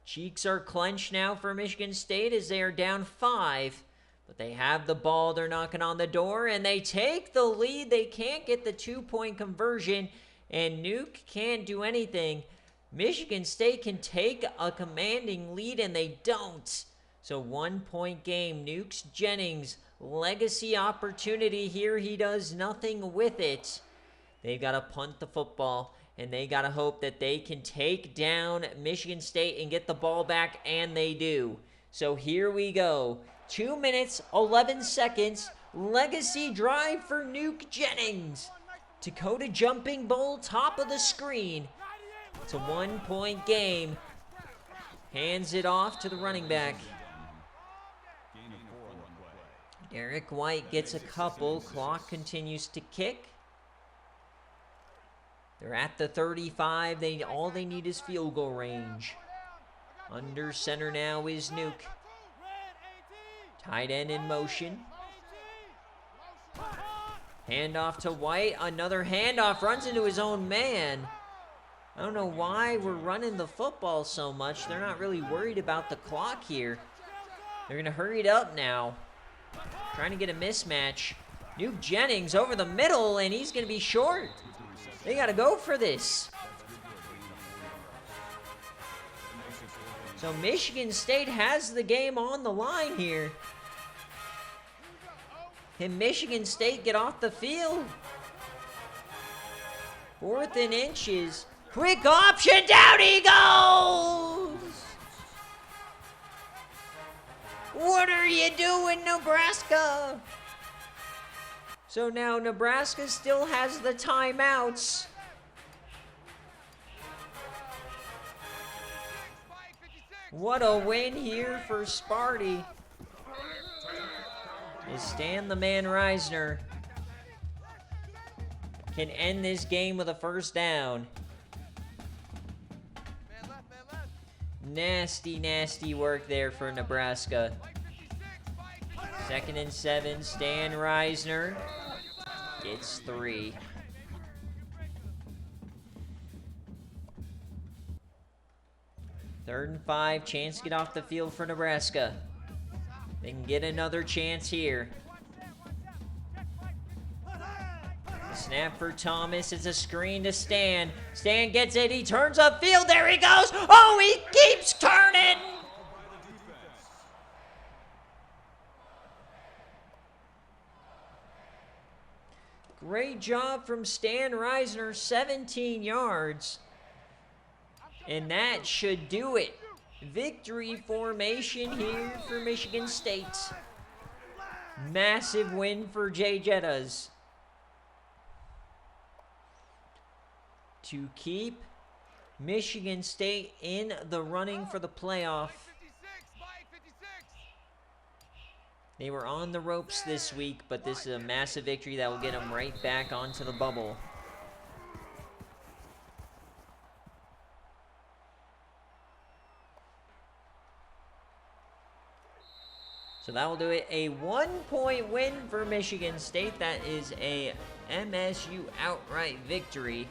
Cheeks are clenched now for Michigan State as they are down 5. But they have the ball. They're knocking on the door, and they take the lead. They can't get the 2-point conversion, and Nuke can't do anything. Michigan State can take a commanding lead, and they don't. So 1-point game. Nuke's Jennings, legacy opportunity here. He does nothing with it. They've got to punt the football, and they got to hope that they can take down Michigan State and get the ball back, and they do. So here we go. 2 minutes, 11 seconds. Legacy drive for Nuke Jennings. Dakota Jumping Bull, top of the screen. It's a 1-point game. Hands it off to the running back. Derek White gets a couple. Clock continues to kick. They're at the 35. All they need is field goal range. Under center now is Nuke. Tight end in motion. Handoff to White. Another handoff. Runs into his own man. I don't know why we're running the football so much. They're not really worried about the clock here. They're going to hurry it up now. Trying to get a mismatch. Nuke Jennings over the middle, and he's going to be short. They got to go for this. So Michigan State has the game on the line here. Can Michigan State get off the field? 4th and inches. Quick option. Down he goes. What are you doing, Nebraska? So now Nebraska still has the timeouts. What a win here for Sparty. Is Stan the Man Reisner can end this game with a first down. Nasty work there for Nebraska. 2nd and 7, Stan Reisner gets 3. 3rd and 5. Chance to get off the field for Nebraska. They can get another chance here. The snap for Thomas. It's a screen to Stan. Stan gets it. He turns upfield. There he goes. Oh, he keeps turning. Great job from Stan Reisner. 17 yards. And that should do it. Victory formation here for Michigan State. Massive win for Jay Jettas to keep Michigan State in the running for the playoff. They were on the ropes this week, but this is a massive victory that will get them right back onto the bubble. So that will do it. A 1-point win for Michigan State. That is a MSU outright victory.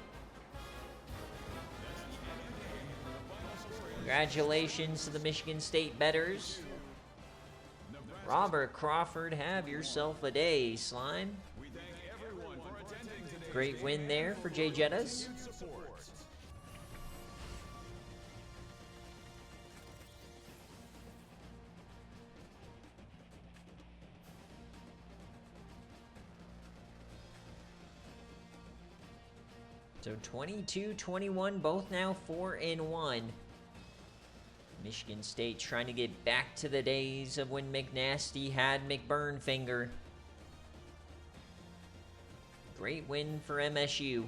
Congratulations to the Michigan State bettors. Robert Crawford, have yourself a day, Slime. Great win there for Jay Jettas. So 22-21, both now 4-1. Michigan State trying to get back to the days of when McNasty had McBurn finger. Great win for MSU.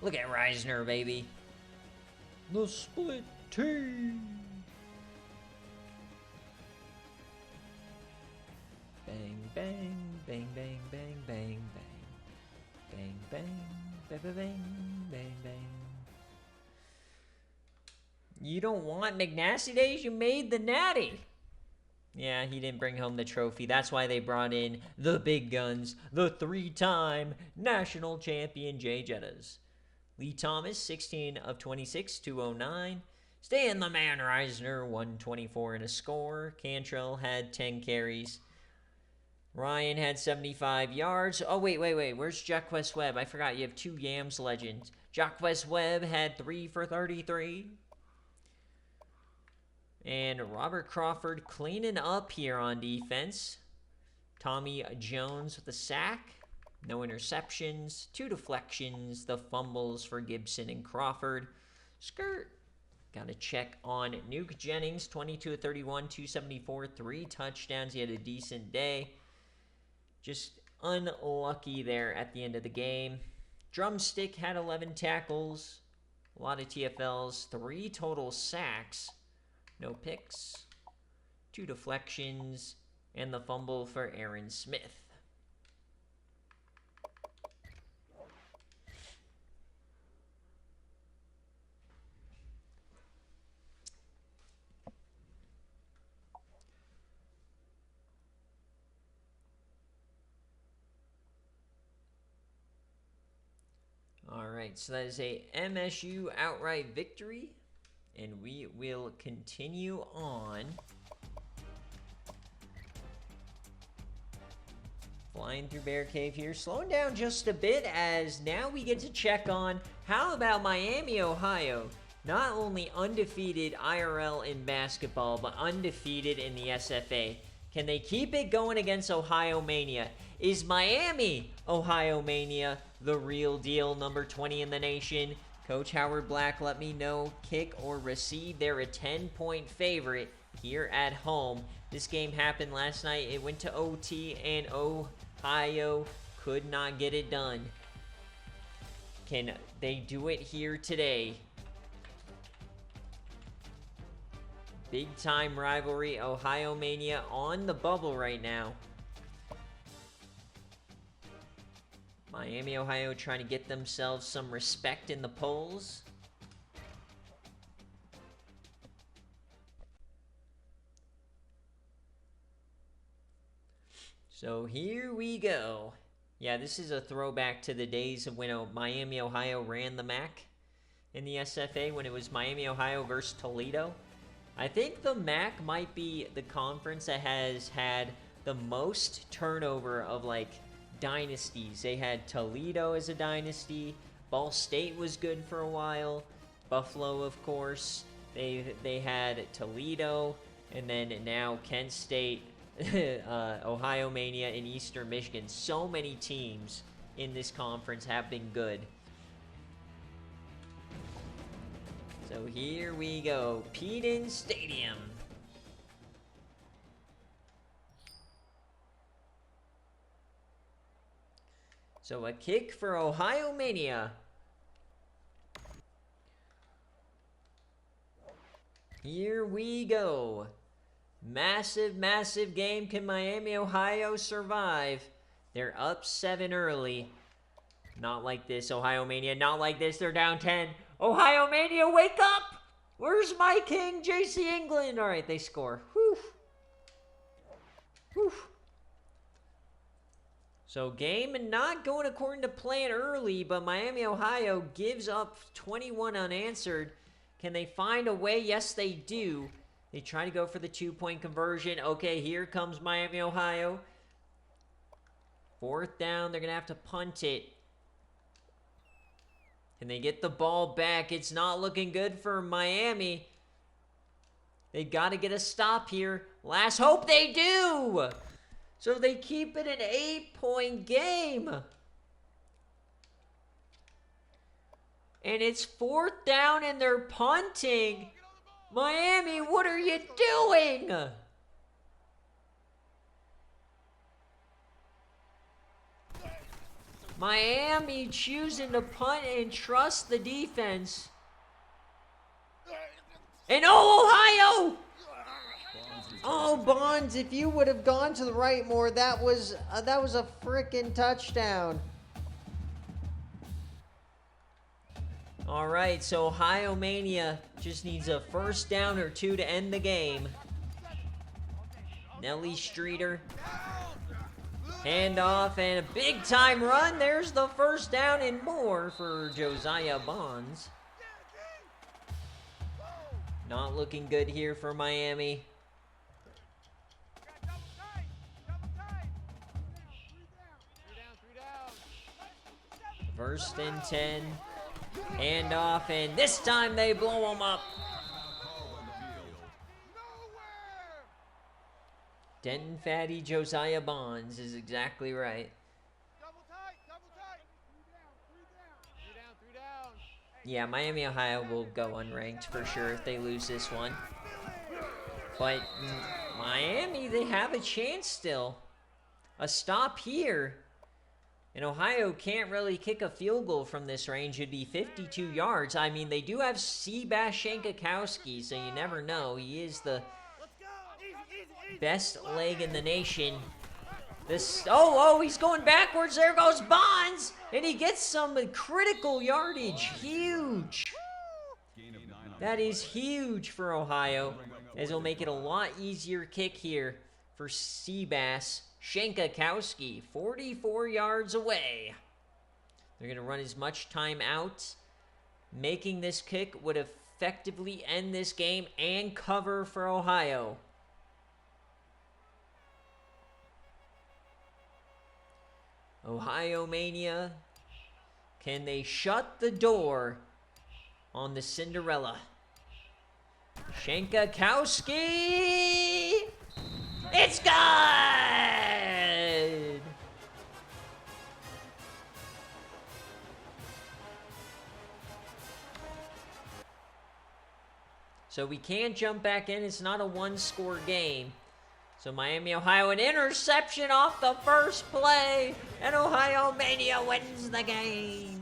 Look at Reisner, baby. The split team. Bang, bang, bang, bang, bang, bang, bang. Bang, bang, bang, bang, bang, bang, bang. You don't want McNasty days? You made the natty. Yeah, he didn't bring home the trophy. That's why they brought in the big guns, the 3-time national champion Jay Jettas. Lee Thomas, 16 of 26, 209. Stan the Man Reisner, 124 and a score. Cantrell had 10 carries. Ryan had 75 yards. Oh, wait. Where's Jacquez Webb? I forgot you have 2 Yams legends. Jacquez Webb had 3 for 33. And Robert Crawford cleaning up here on defense. Tommy Jones with a sack. No interceptions. 2 deflections. The fumbles for Gibson and Crawford. Skirt. Got to check on Nuke Jennings. 22 of 31, 274, 3 touchdowns. He had a decent day. Just unlucky there at the end of the game. Drumstick had 11 tackles. A lot of TFLs. 3 total sacks. No picks, 2 deflections, and the fumble for Aaron Smith. All right, so that is a MSU outright victory. And we will continue on. Flying through BearCave here. Slowing down just a bit as now we get to check on how about Miami, Ohio. Not only undefeated IRL in basketball, but undefeated in the SFA. Can they keep it going against Ohio Mania? Is Miami, Ohio Mania, the real deal, number 20 in the nation? Coach Howard Black let me know, kick or receive. They're a 10-point favorite here at home. This game happened last night. It went to OT, and Ohio could not get it done. Can they do it here today? Big-time rivalry. Ohio Mania on the bubble right now. Miami, Ohio trying to get themselves some respect in the polls. So here we go. Yeah, this is a throwback to the days of when Miami, Ohio ran the MAC. in the SFA when it was Miami, Ohio versus Toledo. I think the MAC might be the conference that has had the most turnover of like dynasties. They had Toledo as a dynasty. Ball State was good for a while. Buffalo, of course. They had Toledo, and then now Kent State, Ohio Mania, and Eastern Michigan. So many teams in this conference have been good. So here we go, Peden Stadium. So a kick for Ohio Mania. Here we go. Massive, massive game. Can Miami, Ohio survive? They're up 7 early. Not like this, Ohio Mania. Not like this. They're down 10. Ohio Mania, wake up! Where's my king, JC England? All right, they score. Whew. Whew. So game not going according to plan early, but Miami, Ohio gives up 21 unanswered. Can they find a way? Yes, they do. They try to go for the 2-point conversion. Okay, here comes Miami, Ohio. 4th down, they're going to have to punt it. Can they get the ball back? It's not looking good for Miami. They got to get a stop here. Last hope, they do! So they keep it an 8-point game. And it's 4th down and they're punting. Miami, what are you doing? Miami choosing to punt and trust the defense. And oh, Ohio! Oh, Bonds, if you would have gone to the right more, that was a freaking touchdown. All right, so Ohio Mania just needs a 1st down or 2 to end the game. Nelly Streeter. Handoff and a big time run. There's the 1st down and more for Josiah Bonds. Not looking good here for Miami. 1st and 10. Handoff, and this time they blow them up. Denton Fatty Josiah Bonds is exactly right. Yeah, Miami, Ohio will go unranked for sure if they lose this one. But Miami, they have a chance still. A stop here. And Ohio can't really kick a field goal from this range. It'd be 52 yards. I mean, they do have Seabass Shankakowski, so you never know. He is the best leg in the nation. He's going backwards. There goes Bonds. And he gets some critical yardage. Huge. That is huge for Ohio, as it'll make it a lot easier kick here for Seabass Shankakowski, 44 yards away. They're going to run as much time out. Making this kick would effectively end this game and cover for Ohio. Ohio Mania, can they shut the door on the Cinderella? Shankakowski! It's good! So we can't jump back in. It's not a one-score game. So Miami, Ohio, an interception off the first play. And Ohio Mania wins the game.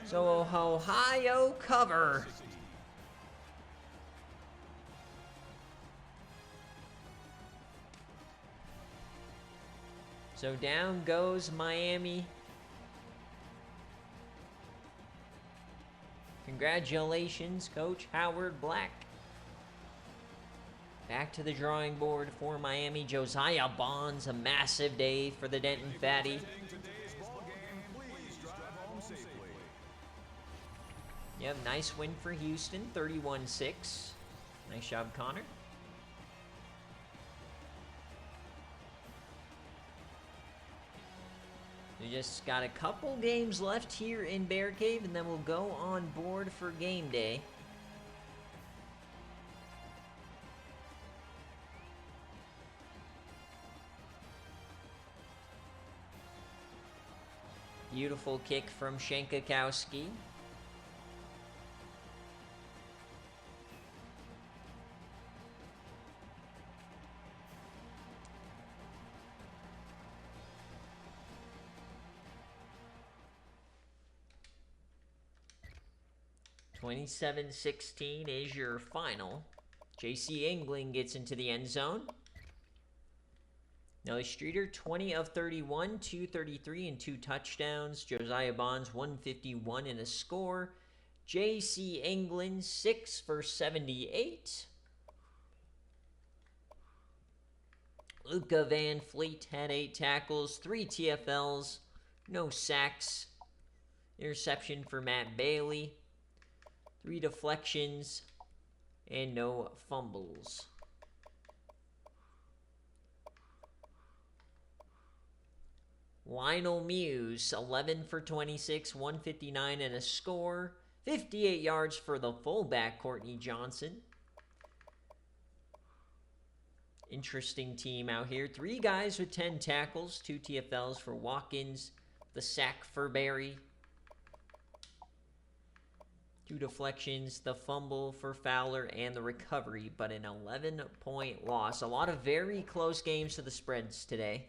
So Ohio cover. So down goes Miami. Congratulations, Coach Howard Black. Back to the drawing board for Miami. Josiah Bonds, a massive day for the Denton Fatty. Yep, nice win for Houston, 31-6. Nice job, Connor. We just got a couple games left here in BearCave, and then we'll go on board for game day. Beautiful kick from Shankakowski. (27-16) is your final. J.C. England gets into the end zone. Nelly Streeter, 20 of 31, 233 and 2 touchdowns. Josiah Bonds, 151 and a score. J.C. England, 6 for 78. Luca Van Fleet had 8 tackles, 3 TFLs, no sacks. Interception for Matt Bailey. 3 deflections, and no fumbles. Lionel Muse, 11 for 26, 159 and a score. 58 yards for the fullback, Courtney Johnson. Interesting team out here. 3 guys with 10 tackles, 2 TFLs for Watkins, the sack for Barry. 2 deflections, the fumble for Fowler, and the recovery, but an 11-point loss. A lot of very close games to the spreads today.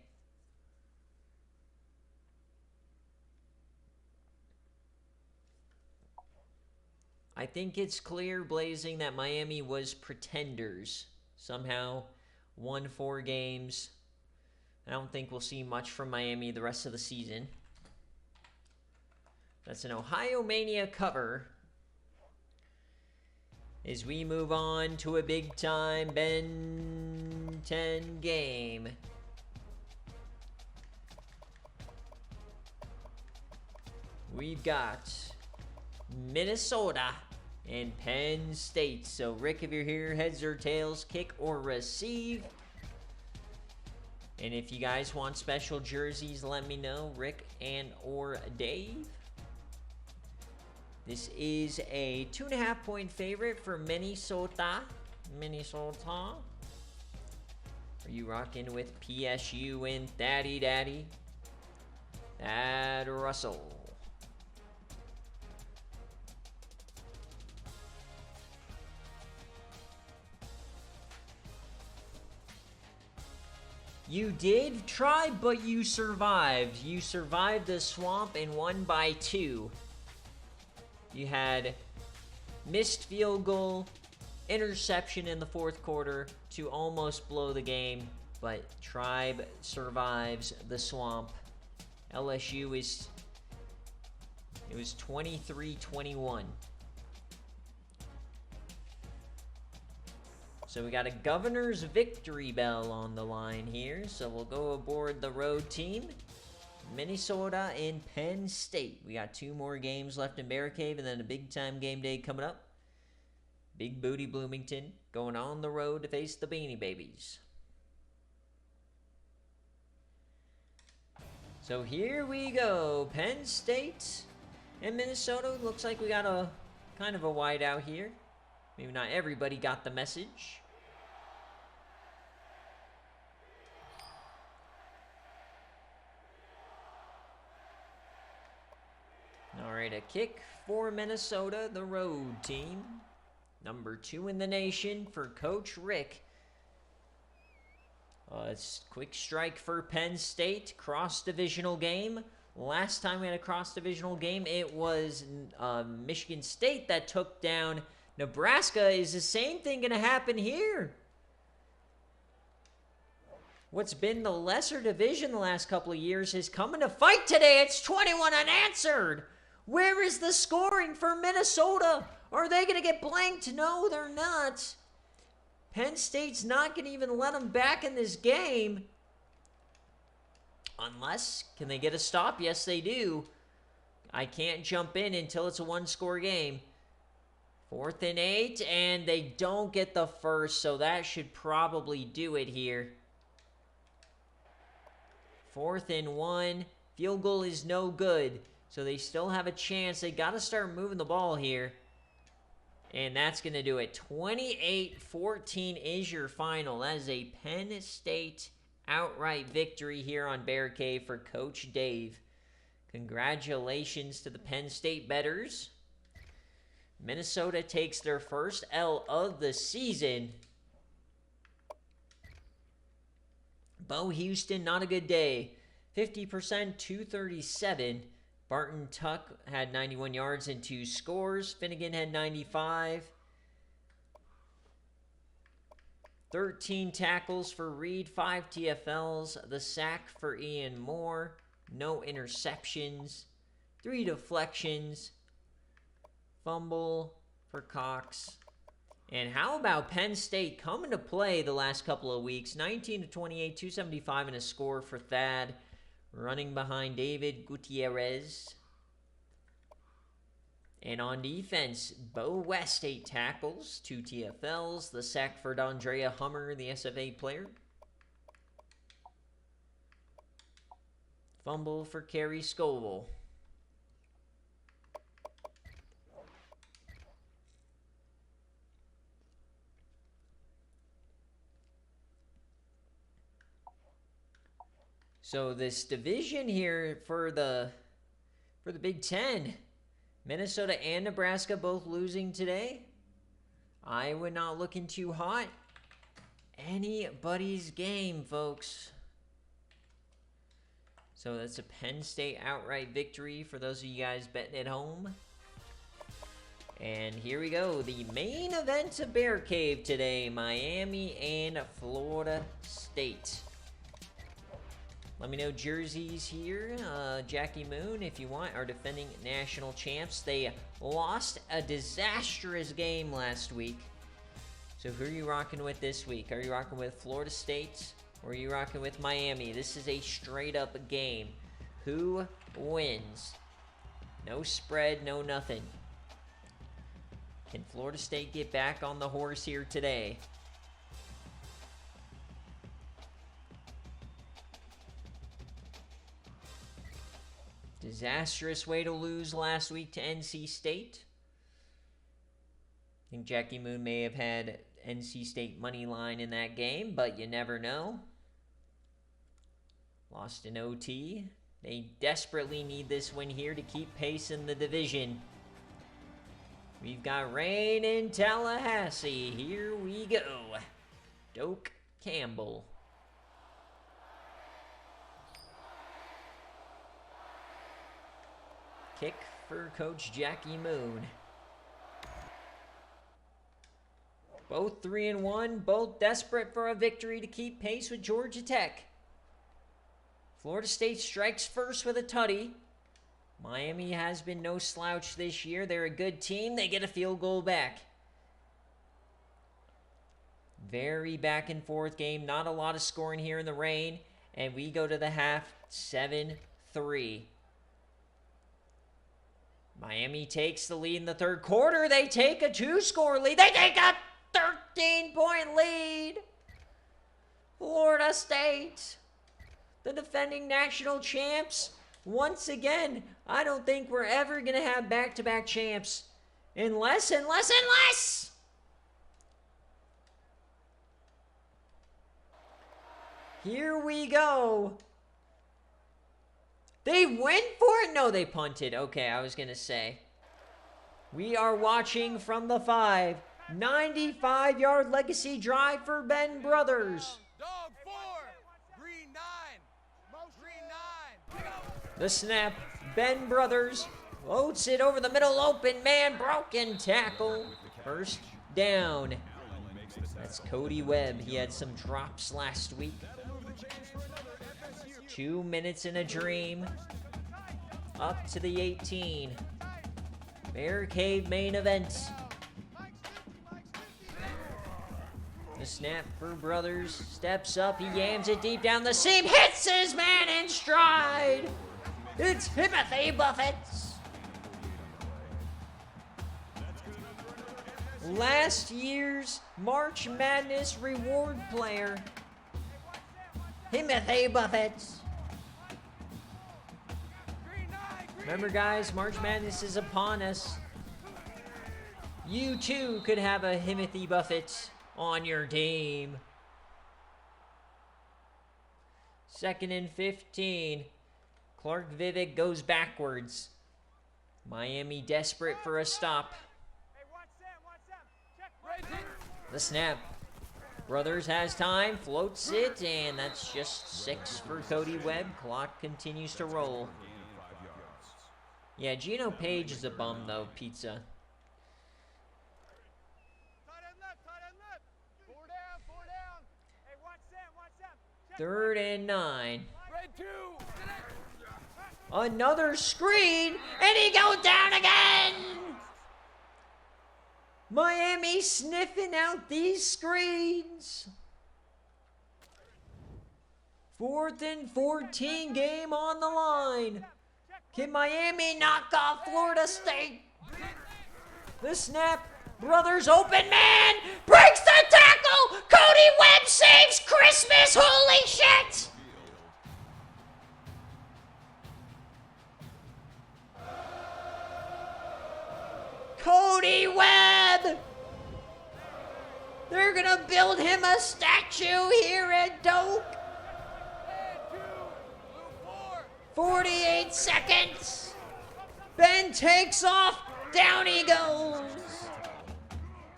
I think it's clear, Blazing, that Miami was pretenders. Somehow won 4 games. I don't think we'll see much from Miami the rest of the season. That's an Ohio Mania cover. As we move on to a big-time Ben 10 game. We've got Minnesota and Penn State. So, Rick, if you're here, heads or tails, kick or receive. And if you guys want special jerseys, let me know, Rick and or Dave. This is a 2.5-point favorite for Minnesota. Are you rocking with PSU and Daddy? Thad Russell. You did try, but you survived. You survived the swamp and won by 2. You had missed field goal, interception in the 4th quarter to almost blow the game, but Tribe survives the swamp. LSU is, it was 23-21. So we got a Governor's Victory Bell on the line here. So we'll go aboard the road team. Minnesota and Penn State. We got 2 more games left in BearCave, and then a big-time game day coming up. Big Booty Bloomington going on the road to face the Beanie Babies. So here we go. Penn State and Minnesota. Looks like we got a kind of a whiteout here. Maybe not everybody got the message. All right, a kick for Minnesota, the road team. Number 2 in the nation for Coach Rick. It's quick strike for Penn State, cross-divisional game. Last time we had a cross-divisional game, it was Michigan State that took down Nebraska. Is the same thing going to happen here? What's been the lesser division the last couple of years is coming to fight today. It's 21 unanswered. Where is the scoring for Minnesota? Are they going to get blanked? No, they're not. Penn State's not going to even let them back in this game. Unless, can they get a stop? Yes, they do. I can't jump in until it's a 1-score game. 4th and 8, and they don't get the first, so that should probably do it here. 4th and 1. Field goal is no good, so they still have a chance. They got to start moving the ball here. And that's going to do it. 28-14 is your final. That is a Penn State outright victory here on BearCave for Coach Dave. Congratulations to the Penn State bettors. Minnesota takes their first L of the season. Bo Houston, not a good day. 50%, 237. Barton Tuck had 91 yards and 2 scores. Finnegan had 95. 13 tackles for Reed, 5 TFLs. The sack for Ian Moore. No interceptions. 3 deflections. Fumble for Cox. And how about Penn State coming to play the last couple of weeks? 19-28, 275, and a score for Thad. Running behind David Gutierrez. And on defense, Bo West, 8 tackles, 2 TFLs. The sack for Dondrea Hummer, the SFA player. Fumble for Kerry Scoville. So this division here for the Big Ten, Minnesota and Nebraska both losing today. Iowa not looking too hot. Anybody's game, folks. So that's a Penn State outright victory for those of you guys betting at home. And here we go. The main event of BearCave today, Miami and Florida State. Let me know jerseys here. Jackie Moon, if you want, are defending national champs. They lost a disastrous game last week. So who are you rocking with this week? Are you rocking with Florida State or are you rocking with Miami? This is a straight up game. Who wins? No spread, no nothing. Can Florida State get back on the horse here today? Disastrous way to lose last week to NC State. I think Jackie Moon may have had NC State money line in that game, but you never know. Lost in OT. They desperately need this win here to keep pace in the division. We've got rain in Tallahassee. Here we go. Doak Campbell. Kick for Coach Jackie Moon. Both 3-1, both desperate for a victory to keep pace with Georgia Tech. Florida State strikes first with a tutty. Miami has been no slouch this year. They're a good team. They get a field goal back. Very back and forth game. Not a lot of scoring here in the rain. And we go to the half 7-3. Miami takes the lead in the third quarter. They take a 2-score lead. They take a 13-point lead. Florida State, the defending national champs. Once again, I don't think we're ever going to have back-to-back champs. Unless. Here we go. They went for it? No, they punted. Okay, I was going to say. We are watching from the 5. 95-yard legacy drive for Ben Brothers. Dog 4. Green 9. Green 9. The snap. Ben Brothers loads it over the middle. Open man. Broken tackle. First down. That's Cody Webb. He had some drops last week. 2 minutes in a dream. Up to the 18. BearCave main event. The snap for Brothers. Steps up. He yams it deep down the seam. Hits his man in stride. It's Timothy Buffett. last year's March Madness reward player, Timothy Buffett. Remember, guys, March Madness is upon us. You too could have a Timothy Buffett on your team. 2nd and 15. Clark Vivek goes backwards. Miami desperate for a stop. The snap. Brothers has time, floats it, and that's just 6 for Cody Webb. Clock continues to roll. Yeah, Gino Page is a bum, though, pizza. 3rd and 9. Another screen, and he goes down again! Miami sniffing out these screens. 4th and 14, game on the line. Can Miami knock off Florida State? The snap. Brothers open man. Breaks the tackle. Cody Webb saves Christmas. Holy shit. Cody Webb. They're going to build him a statue here at Doak. 48 seconds. Ben takes off. Down he goes.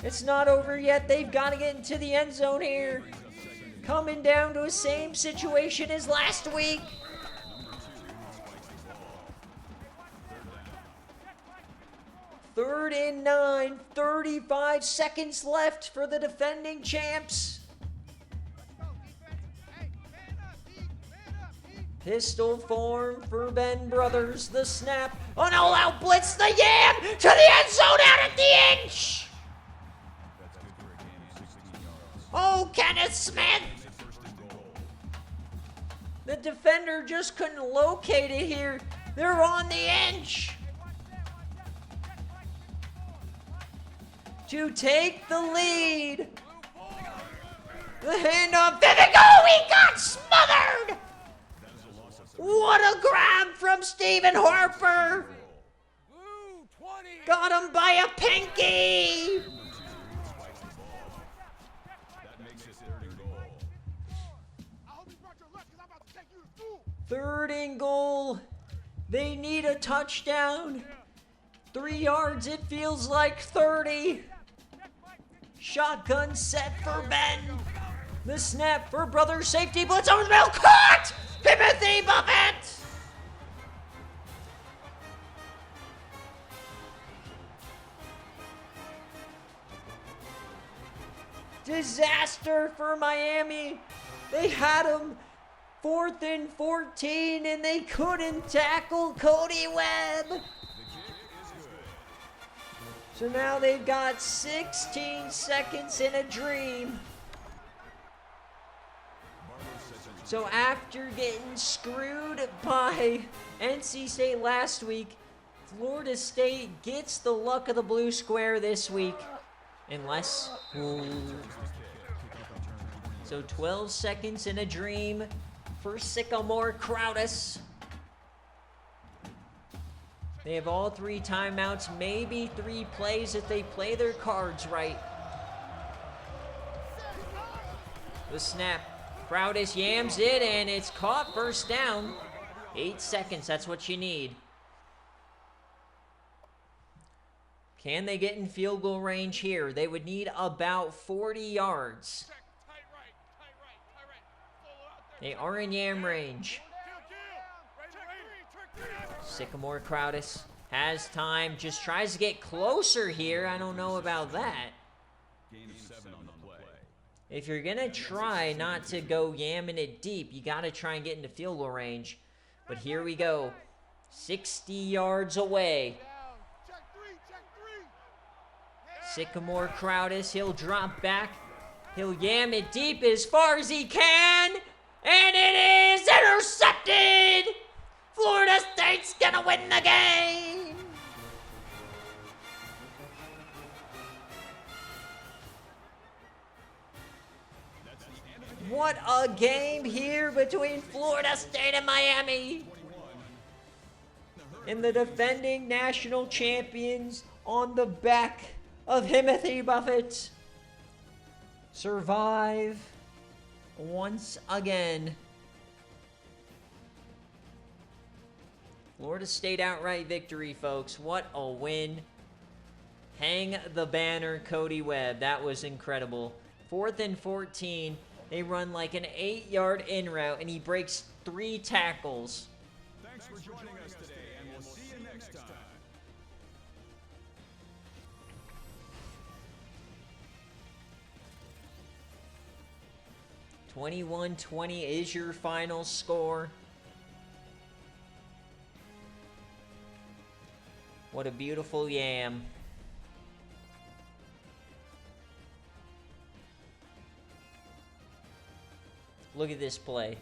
It's not over yet. They've got to get into the end zone here. Coming down to the same situation as last week. Third and 9. 35 seconds left for the defending champs. Pistol form for Ben Brothers. The snap. An all-out blitz. The yam to the end zone out at the inch. Oh, Kenneth Smith. The defender just couldn't locate it here. They're on the inch. To take the lead. The handoff. Vivek. Oh, he got smothered. What a grab from Stephen Harper! Got him by a pinky! Third and goal. They need a touchdown. 3 yards, it feels like 30. Shotgun set for Ben. The snap for Brothers safety blitz over the middle. Caught! Timothy Buffett! Disaster for Miami. They had him 4th and 14 and they couldn't tackle Cody Webb. So now they've got 16 seconds in a dream. So after getting screwed by NC State last week, Florida State gets the luck of the blue square this week. Unless... So 12 seconds in a dream for Sycamore Crowdus. They have all 3 timeouts, maybe 3 plays if they play their cards right. The snap. Crowdus yams it, and it's caught. First down. 8 seconds, that's what you need. Can they get in field goal range here? They would need about 40 yards. They are in yam range. Sycamore Crowdus has time, just tries to get closer here. I don't know about that. If you're going to try not to go yamming it deep, you got to try and get into field goal range. But here we go. 60 yards away. Sycamore Crowdus, he'll drop back. He'll yam it deep as far as he can. And it is intercepted! Florida State's going to win the game! What a game here between Florida State and Miami. And the defending national champions on the back of Timothy Buffett survive once again. Florida State outright victory, folks. What a win. Hang the banner, Cody Webb. That was incredible. 4th and 14. They run like an 8-yard in route, and he breaks 3 tackles. Thanks for joining us today, and we'll see you next time. 21-20 is your final score. What a beautiful yam. Look at this play.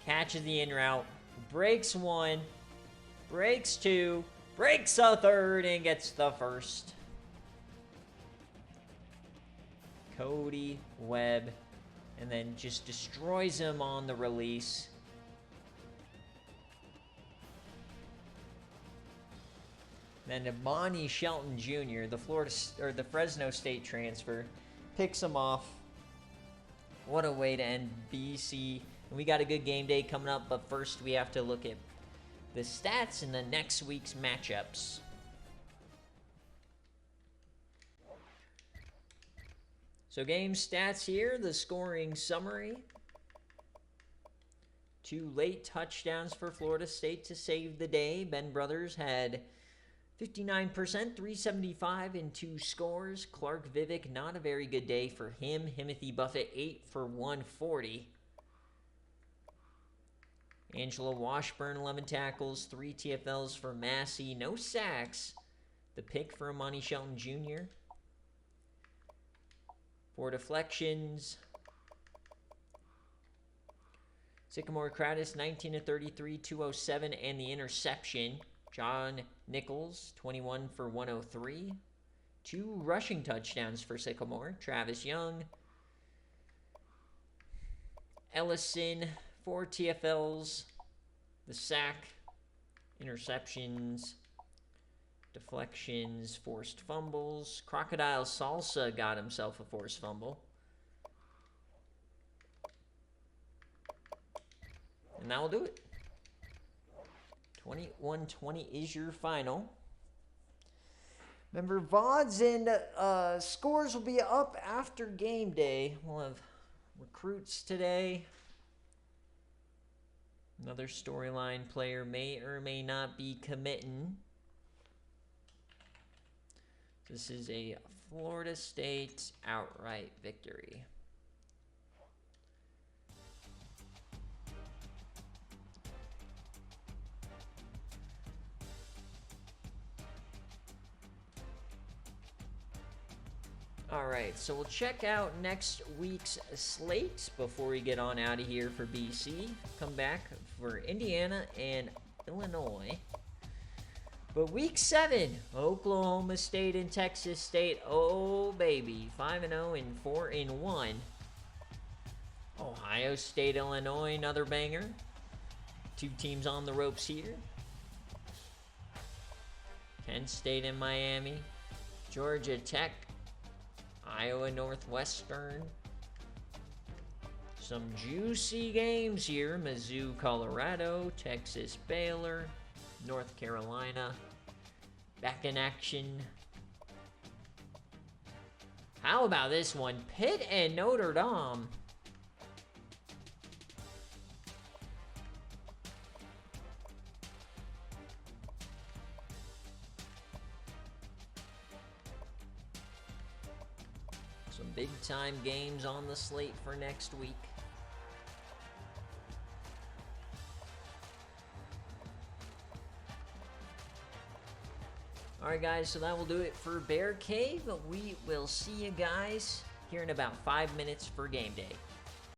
Catches the in route, breaks 1, breaks 2, breaks a 3rd, and gets the 1st. Cody Webb, and then just destroys him on the release. Then Bonnie Shelton Jr., the Fresno State transfer, picks him off. What a way to end BC. And we got a good game day coming up, but first we have to look at the stats in the next week's matchups. So game stats here, the scoring summary. 2 late touchdowns for Florida State to save the day. Ben Brothers had 59%, 375 and 2 scores. Clark Vivek, not a very good day for him. Timothy Buffett, 8 for 140. Angela Washburn, 11 tackles, 3 TFLs for Massey, no sacks. The pick for Amani Shelton Jr. 4 deflections. Sycamore Kratis, 19 of 33, 207, and the interception. John Nichols, 21 for 103. 2 rushing touchdowns for Sycamore. Travis Young. Ellison, 4 TFLs. The sack. Interceptions. Deflections. Forced fumbles. Crocodile Salsa got himself a forced fumble. And that will do it. 21-20 is your final. Remember, VODs and scores will be up after game day. We'll have recruits today. Another storyline player may or may not be committing. This is a Florida State outright victory. Alright, so we'll check out next week's slate before we get on out of here for BC. Come back for Indiana and Illinois. But week 7, Oklahoma State and Texas State. Oh, baby. 5-0 and 4-1. Ohio State, Illinois, another banger. 2 teams on the ropes here. Kent State and Miami. Georgia Tech. Iowa Northwestern. Some juicy games here. Mizzou, Colorado. Texas, Baylor. North Carolina. Back in action. How about this one? Pitt and Notre Dame. Some big-time games on the slate for next week. Alright guys, so that will do it for BearCave. We will see you guys here in about 5 minutes for game day.